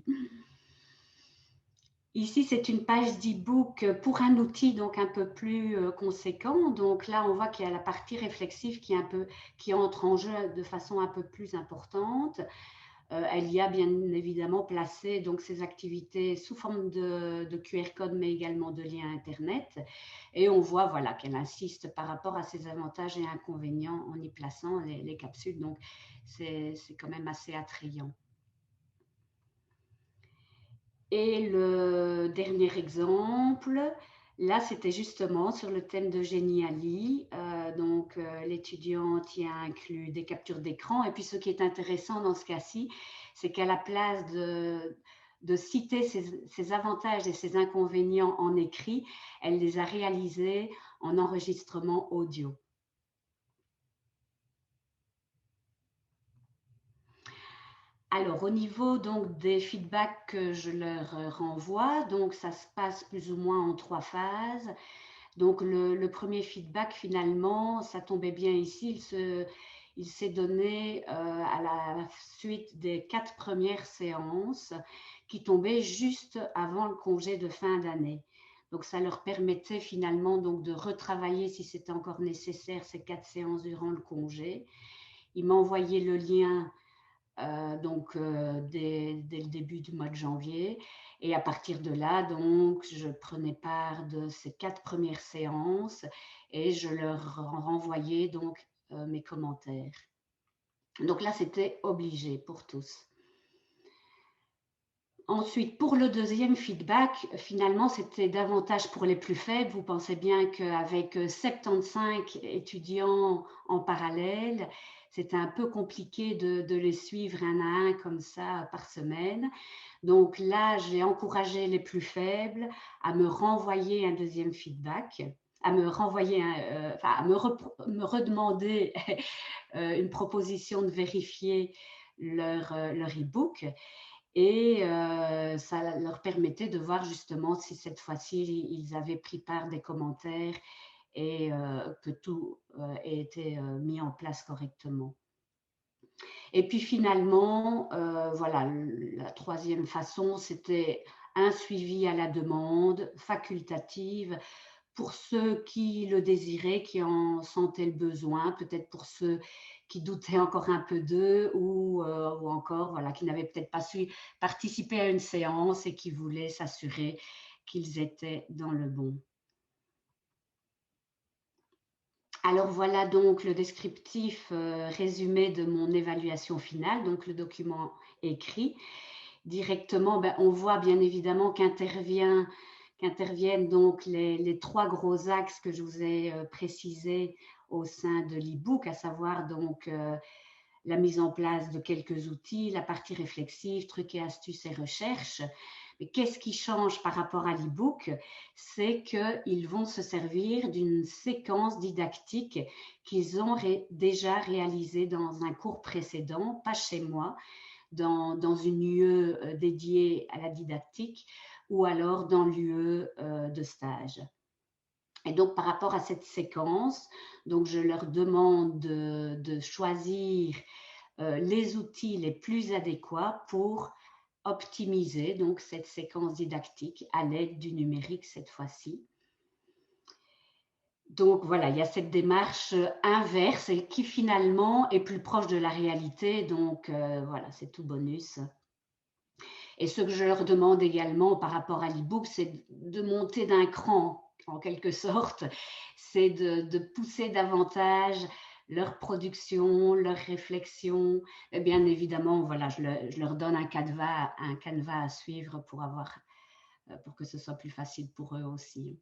Ici, c'est une page d'e-book pour un outil donc un peu plus conséquent. Donc là, on voit qu'il y a la partie réflexive qui entre en jeu de façon un peu plus importante. Elle y a bien évidemment placé donc ces activités sous forme de QR code, mais également de liens Internet. Et on voit voilà, qu'elle insiste par rapport à ses avantages et inconvénients en y plaçant les capsules. Donc, c'est quand même assez attrayant. Et le dernier exemple, là, c'était justement sur le thème de Geniali. Donc, l'étudiante y a inclus des captures d'écran. Et puis, ce qui est intéressant dans ce cas-ci, c'est qu'à la place de citer ses avantages et ses inconvénients en écrit, elle les a réalisés en enregistrement audio. Alors, au niveau donc, des feedbacks que je leur renvoie, donc ça se passe plus ou moins en 3 phases. Donc, le premier feedback, finalement, ça tombait bien ici. Il s'est donné à la suite des 4 premières séances qui tombaient juste avant le congé de fin d'année. Donc, ça leur permettait finalement donc, de retravailler, si c'était encore nécessaire, ces 4 séances durant le congé. Il m'a envoyé le lien dès le début du mois de janvier. Et à partir de là, donc, je prenais part de ces 4 premières séances et je leur renvoyais donc mes commentaires. Donc là, c'était obligé pour tous. Ensuite, pour le deuxième feedback, finalement, c'était davantage pour les plus faibles. Vous pensez bien qu'avec 75 étudiants en parallèle, c'était un peu compliqué de les suivre un à un comme ça par semaine. Donc là, j'ai encouragé les plus faibles à me renvoyer un deuxième feedback, à me renvoyer, à me redemander une proposition de vérifier leur e-book. Et ça leur permettait de voir justement si cette fois-ci, ils avaient pris part des commentaires et que tout ait été mis en place correctement. Et puis finalement, voilà, la troisième façon, c'était un suivi à la demande, facultative, pour ceux qui le désiraient, qui en sentaient le besoin, peut-être pour ceux qui doutaient encore un peu d'eux ou encore voilà, qui n'avaient peut-être pas su participer à une séance et qui voulaient s'assurer qu'ils étaient dans le bon. Alors voilà donc le descriptif résumé de mon évaluation finale, donc le document écrit. Directement, on voit bien évidemment qu'interviennent donc les 3 gros axes que je vous ai précisés au sein de l'e-book, à savoir donc la mise en place de quelques outils, la partie réflexive, trucs et astuces et recherches. Mais qu'est-ce qui change par rapport à l'e-book? C'est qu'ils vont se servir d'une séquence didactique qu'ils ont déjà réalisée dans un cours précédent, pas chez moi, dans une UE dédiée à la didactique ou alors dans l'UE de stage. Et donc, par rapport à cette séquence, donc je leur demande de choisir les outils les plus adéquats pour optimiser donc cette séquence didactique à l'aide du numérique cette fois-ci. Donc voilà, il y a cette démarche inverse et qui finalement est plus proche de la réalité. Donc voilà, c'est tout bonus. Et ce que je leur demande également par rapport à l'e-book, c'est de monter d'un cran, en quelque sorte. C'est de pousser davantage leur production, leur réflexion. Et bien évidemment, voilà, je leur donne un canevas à suivre pour que ce soit plus facile pour eux aussi.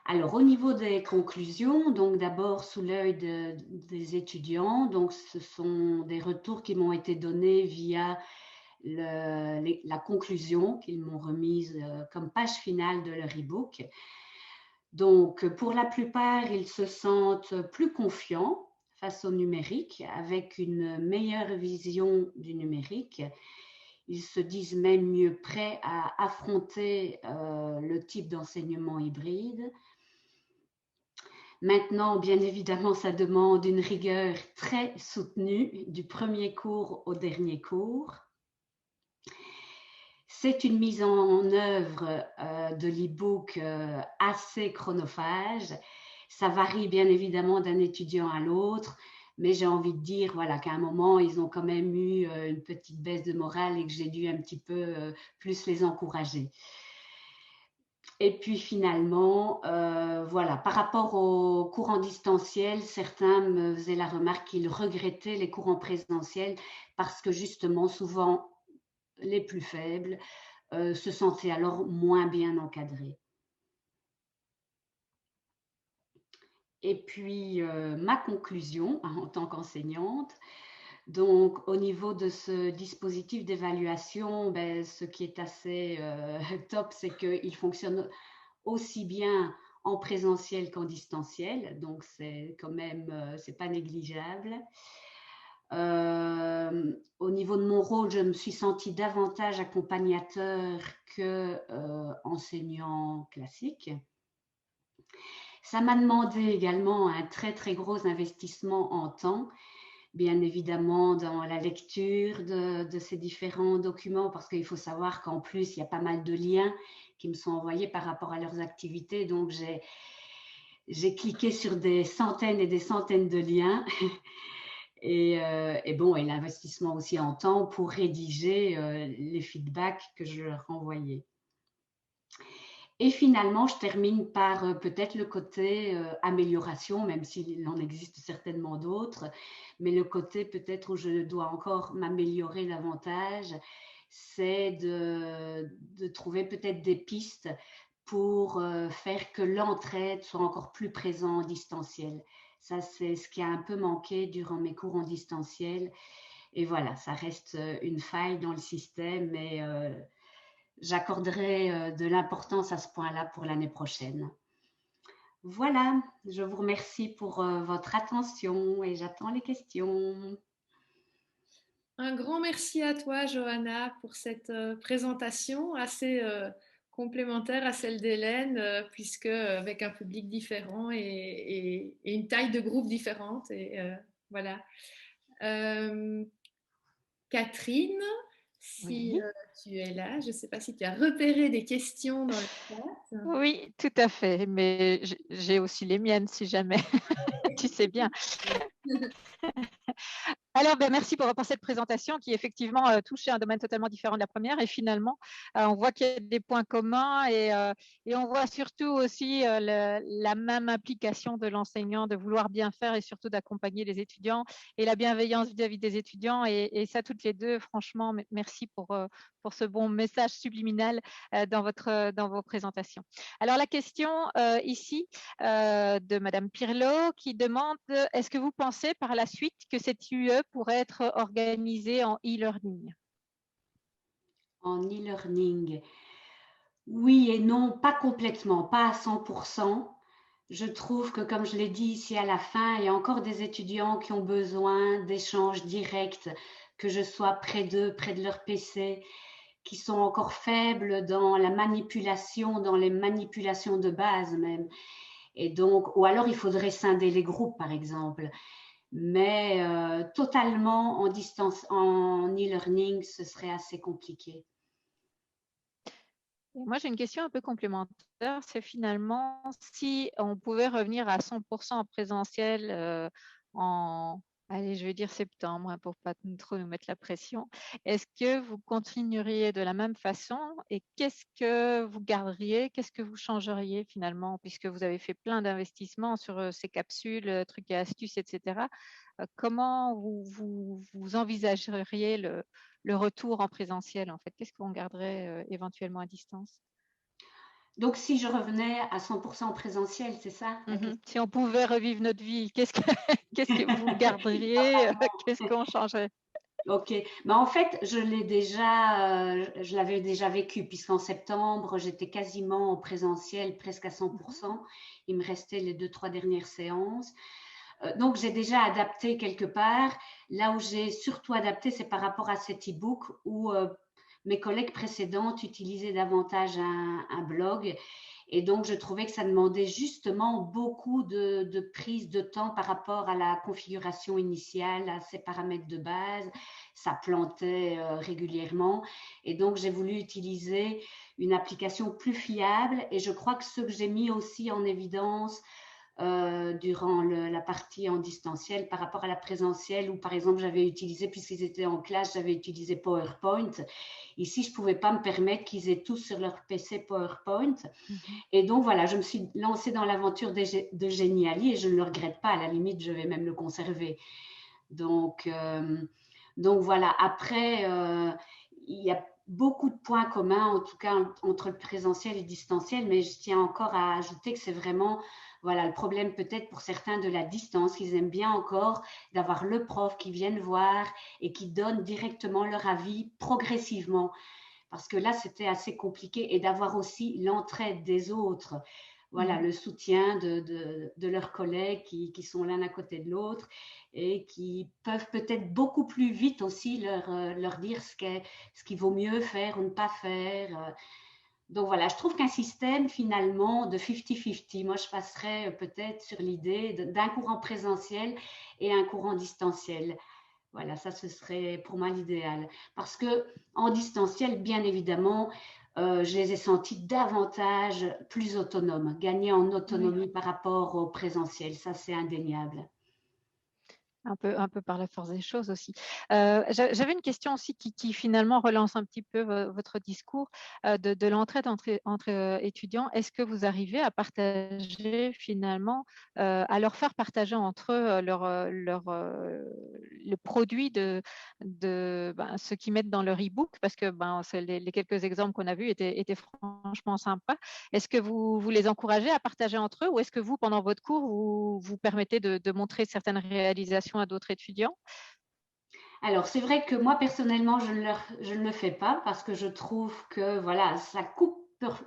Alors, au niveau des conclusions, donc d'abord sous l'œil des étudiants, donc ce sont des retours qui m'ont été donnés via la conclusion qu'ils m'ont remise comme page finale de leur e-book. Donc, pour la plupart, ils se sentent plus confiants face au numérique, avec une meilleure vision du numérique. Ils se disent même mieux prêts à affronter le type d'enseignement hybride. Maintenant, bien évidemment, ça demande une rigueur très soutenue du premier cours au dernier cours. C'est une mise en œuvre de l'e-book assez chronophage. Ça varie bien évidemment d'un étudiant à l'autre, mais j'ai envie de dire voilà, qu'à un moment, ils ont quand même eu une petite baisse de morale et que j'ai dû un petit peu plus les encourager. Et puis finalement, voilà, par rapport aux cours en distanciel, certains me faisaient la remarque qu'ils regrettaient les cours en présentiel parce que justement, souvent, les plus faibles se sentaient alors moins bien encadrés. Et puis, ma conclusion en tant qu'enseignante, donc au niveau de ce dispositif d'évaluation, ce qui est assez top, c'est qu'il fonctionne aussi bien en présentiel qu'en distanciel, donc c'est quand même, c'est pas négligeable. Au niveau de mon rôle, je me suis sentie davantage accompagnateur que enseignant classique. Ça m'a demandé également un très très gros investissement en temps, bien évidemment dans la lecture de ces différents documents, parce qu'il faut savoir qu'en plus, il y a pas mal de liens qui me sont envoyés par rapport à leurs activités, donc j'ai cliqué sur des centaines et des centaines de liens. Et l'investissement aussi en temps pour rédiger les feedbacks que je leur renvoyais. Et finalement, je termine par peut-être le côté amélioration, même s'il en existe certainement d'autres, mais le côté peut-être où je dois encore m'améliorer davantage, c'est de trouver peut-être des pistes pour faire que l'entraide soit encore plus présente en distanciel. Ça, c'est ce qui a un peu manqué durant mes cours en distanciel. Et voilà, ça reste une faille dans le système, mais j'accorderai de l'importance à ce point-là pour l'année prochaine. Voilà, je vous remercie pour votre attention et j'attends les questions. Un grand merci à toi, Johanna, pour cette présentation assez complémentaire à celle d'Hélène, puisque avec un public différent et une taille de groupe différente. Et voilà. Catherine, si Oui. tu es là. Je ne sais pas si tu as repéré des questions dans le chat. Oui, tout à fait. Mais j'ai aussi les miennes, si jamais. Tu sais bien. Alors, merci pour cette présentation qui effectivement touchait un domaine totalement différent de la première. Et finalement, on voit qu'il y a des points communs et on voit surtout aussi la même implication de l'enseignant de vouloir bien faire et surtout d'accompagner les étudiants et la bienveillance vis-à-vis des étudiants. Et ça, toutes les deux, franchement, merci pour ce bon message subliminal dans vos présentations. Alors, la question ici de Madame Pirlo qui demande est-ce que vous pensez par la suite que cette UE pourrait être organisée en e-learning? En e-learning, oui et non, pas complètement, pas à 100%. Je trouve que, comme je l'ai dit ici à la fin, il y a encore des étudiants qui ont besoin d'échanges directs, que je sois près d'eux, près de leur PC, qui sont encore faibles dans la manipulation, dans les manipulations de base même. Et donc, ou alors il faudrait scinder les groupes, par exemple. Mais totalement en distance, en e-learning, ce serait assez compliqué. Moi, j'ai une question un peu complémentaire. C'est finalement si on pouvait revenir à 100% en présentiel allez, je vais dire septembre pour pas trop nous mettre la pression. Est-ce que vous continueriez de la même façon et qu'est-ce que vous garderiez, qu'est-ce que vous changeriez finalement puisque vous avez fait plein d'investissements sur ces capsules, trucs et astuces, etc. Comment vous envisageriez le retour en présentiel en fait? Qu'est-ce qu'on garderait éventuellement à distance? Donc, si je revenais à 100% en présentiel, c'est ça la question? Si on pouvait revivre notre vie, qu'est-ce que vous garderiez? Qu'est-ce qu'on changerait? Ok, mais en fait, je l'avais déjà vécu, puisqu'en septembre, j'étais quasiment en présentiel, presque à 100%. Il me restait les 2-3 dernières séances. Donc, j'ai déjà adapté quelque part. Là où j'ai surtout adapté, c'est par rapport à cet e-book où mes collègues précédentes utilisaient davantage un blog. Et donc, je trouvais que ça demandait justement beaucoup de prise de temps par rapport à la configuration initiale, à ces paramètres de base. Ça plantait régulièrement. Et donc, j'ai voulu utiliser une application plus fiable. Et je crois que ce que j'ai mis aussi en évidence durant la partie en distanciel par rapport à la présentielle où, par exemple, j'avais utilisé, puisqu'ils étaient en classe, j'avais utilisé PowerPoint. Ici, je ne pouvais pas me permettre qu'ils aient tous sur leur PC PowerPoint. Et donc, voilà, je me suis lancée dans l'aventure de Geniali et je ne le regrette pas. À la limite, je vais même le conserver. Donc voilà. Après, il y a beaucoup de points communs, en tout cas entre le présentiel et le distanciel, mais je tiens encore à ajouter que c'est vraiment voilà, le problème peut-être pour certains de la distance, qu'ils aiment bien encore d'avoir le prof qui vienne voir et qui donne directement leur avis progressivement. Parce que là, c'était assez compliqué et d'avoir aussi l'entraide des autres. Voilà, le soutien de leurs collègues qui sont l'un à côté de l'autre et qui peuvent peut-être beaucoup plus vite aussi leur dire ce qu'il vaut mieux faire ou ne pas faire. Donc voilà, je trouve qu'un système finalement de 50-50, moi je passerais peut-être sur l'idée d'un cours en présentiel et un cours en distanciel. Voilà, ça ce serait pour moi l'idéal. Parce que en distanciel, bien évidemment, je les ai sentis davantage plus autonomes, gagner en autonomie par rapport au présentiel. Ça, c'est indéniable. Un peu par la force des choses aussi. J'avais une question aussi qui finalement relance un petit peu votre discours de l'entraide entre étudiants. Est-ce que vous arrivez à partager finalement, à leur faire partager entre eux le produit de ce qu'ils mettent dans leur e-book? Parce que les quelques exemples qu'on a vus étaient franchement sympas. Est-ce que vous les encouragez à partager entre eux ou est-ce que vous, pendant votre cours, vous permettez de montrer certaines réalisations à d'autres étudiants? Alors, c'est vrai que moi, personnellement, je ne le fais pas parce que je trouve que voilà, ça coupe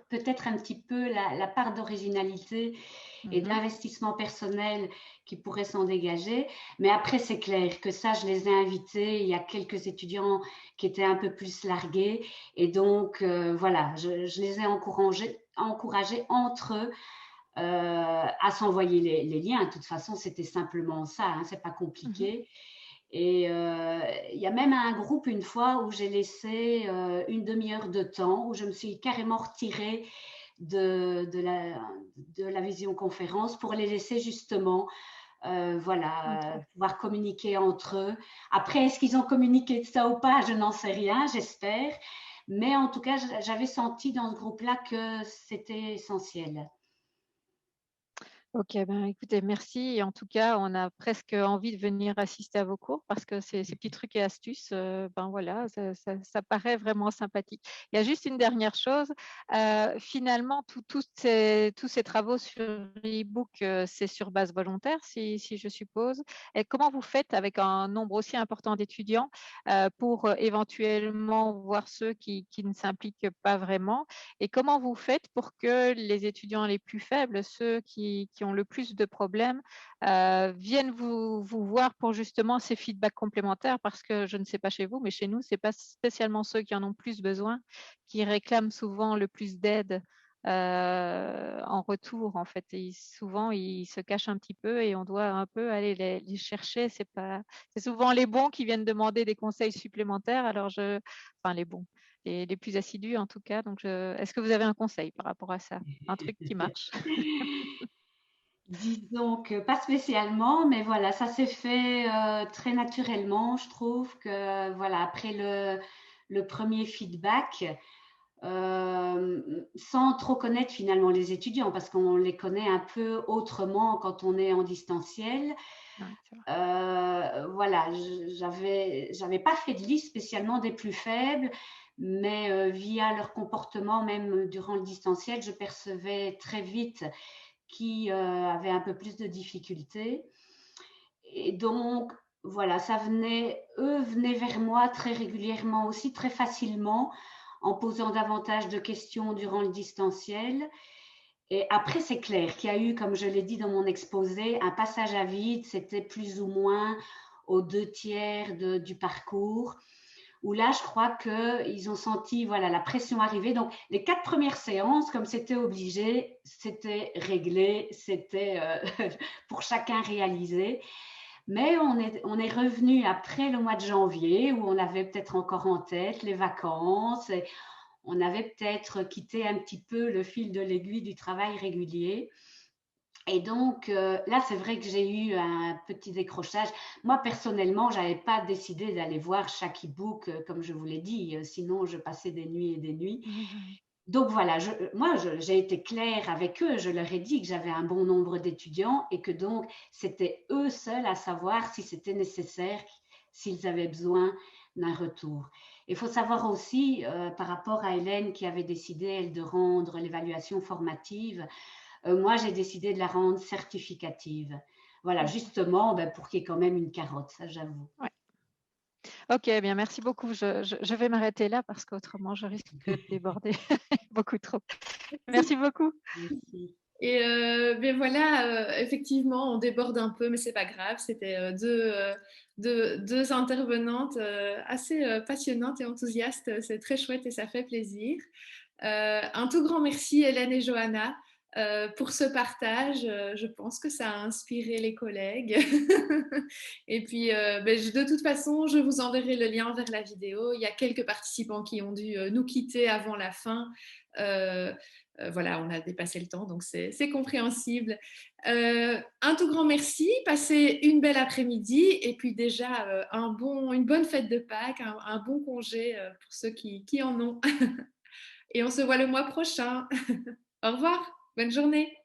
peut-être un petit peu la part d'originalité et d'investissement personnel qui pourrait s'en dégager. Mais après, c'est clair que ça, je les ai invités. Il y a quelques étudiants qui étaient un peu plus largués. Et donc, voilà, je les ai encouragés entre eux à s'envoyer les liens. De toute façon, c'était simplement ça. Hein, c'est pas compliqué. Et il y a même un groupe une fois où j'ai laissé une demi-heure de temps, où je me suis carrément retirée de la visioconférence pour les laisser justement voilà, pouvoir communiquer entre eux. Après, est-ce qu'ils ont communiqué de ça ou pas? Je n'en sais rien, j'espère. Mais en tout cas, j'avais senti dans ce groupe-là que c'était essentiel. Ok, ben écoutez, merci. Et en tout cas, on a presque envie de venir assister à vos cours parce que ces petits trucs et astuces, ben voilà, ça paraît vraiment sympathique. Il y a juste une dernière chose. Finalement, tous ces travaux sur e-book, c'est sur base volontaire, si je suppose. Et comment vous faites avec un nombre aussi important d'étudiants pour éventuellement voir ceux qui ne s'impliquent pas vraiment? Et comment vous faites pour que les étudiants les plus faibles, ceux qui ont le plus de problèmes, viennent vous voir pour justement ces feedbacks complémentaires? Parce que je ne sais pas chez vous, mais chez nous, ce n'est pas spécialement ceux qui en ont plus besoin qui réclament souvent le plus d'aide en retour. En fait, souvent, ils se cachent un petit peu et on doit un peu aller les chercher. C'est souvent les bons qui viennent demander des conseils supplémentaires. Alors, enfin, les bons. Les plus assidus en tout cas. Donc, est-ce que vous avez un conseil par rapport à ça? Un truc qui marche? Disons que pas spécialement, mais voilà, ça s'est fait très naturellement. Je trouve que voilà, après le premier feedback, sans trop connaître finalement les étudiants, parce qu'on les connaît un peu autrement quand on est en distanciel. Ouais, c'est vrai. Voilà, j'avais pas fait de liste spécialement des plus faibles, mais via leur comportement, même durant le distanciel, je percevais très vite qui avaient un peu plus de difficultés. Et donc, voilà, eux venaient vers moi très régulièrement aussi, très facilement, en posant davantage de questions durant le distanciel. Et après, c'est clair qu'il y a eu, comme je l'ai dit dans mon exposé, un passage à vide, c'était plus ou moins aux 2/3 du parcours, où là, je crois qu'ils ont senti voilà, la pression arriver. Donc, les 4 premières séances, comme c'était obligé, c'était réglé, c'était pour chacun réalisé. Mais on est revenu après le mois de janvier, où on avait peut-être encore en tête les vacances, et on avait peut-être quitté un petit peu le fil de l'aiguille du travail régulier. Et donc, là, c'est vrai que j'ai eu un petit décrochage. Moi, personnellement, je n'avais pas décidé d'aller voir chaque e-book, comme je vous l'ai dit, sinon je passais des nuits et des nuits. Oui. Donc voilà, moi, j'ai été claire avec eux, je leur ai dit que j'avais un bon nombre d'étudiants et que donc, c'était eux seuls à savoir si c'était nécessaire, s'ils avaient besoin d'un retour. Il faut savoir aussi, par rapport à Hélène qui avait décidé, elle, de rendre l'évaluation formative, moi, j'ai décidé de la rendre certificative. Voilà, justement, pour qu'il y ait quand même une carotte, ça j'avoue. Ouais. Ok, bien, merci beaucoup. Je vais m'arrêter là parce qu'autrement, je risque de déborder beaucoup trop. Merci beaucoup. Merci. Et ben voilà, effectivement, on déborde un peu, mais c'est pas grave. C'était deux intervenantes assez passionnantes et enthousiastes. C'est très chouette et ça fait plaisir. Un tout grand merci, Hélène et Johanna, pour ce partage. Je pense que ça a inspiré les collègues. Et puis, de toute façon, je vous enverrai le lien vers la vidéo. Il y a quelques participants qui ont dû nous quitter avant la fin. Voilà, on a dépassé le temps, donc c'est compréhensible. Un tout grand merci, passez une belle après-midi et puis déjà une bonne fête de Pâques, un bon congé pour ceux qui en ont. Et on se voit le mois prochain. Au revoir, bonne journée.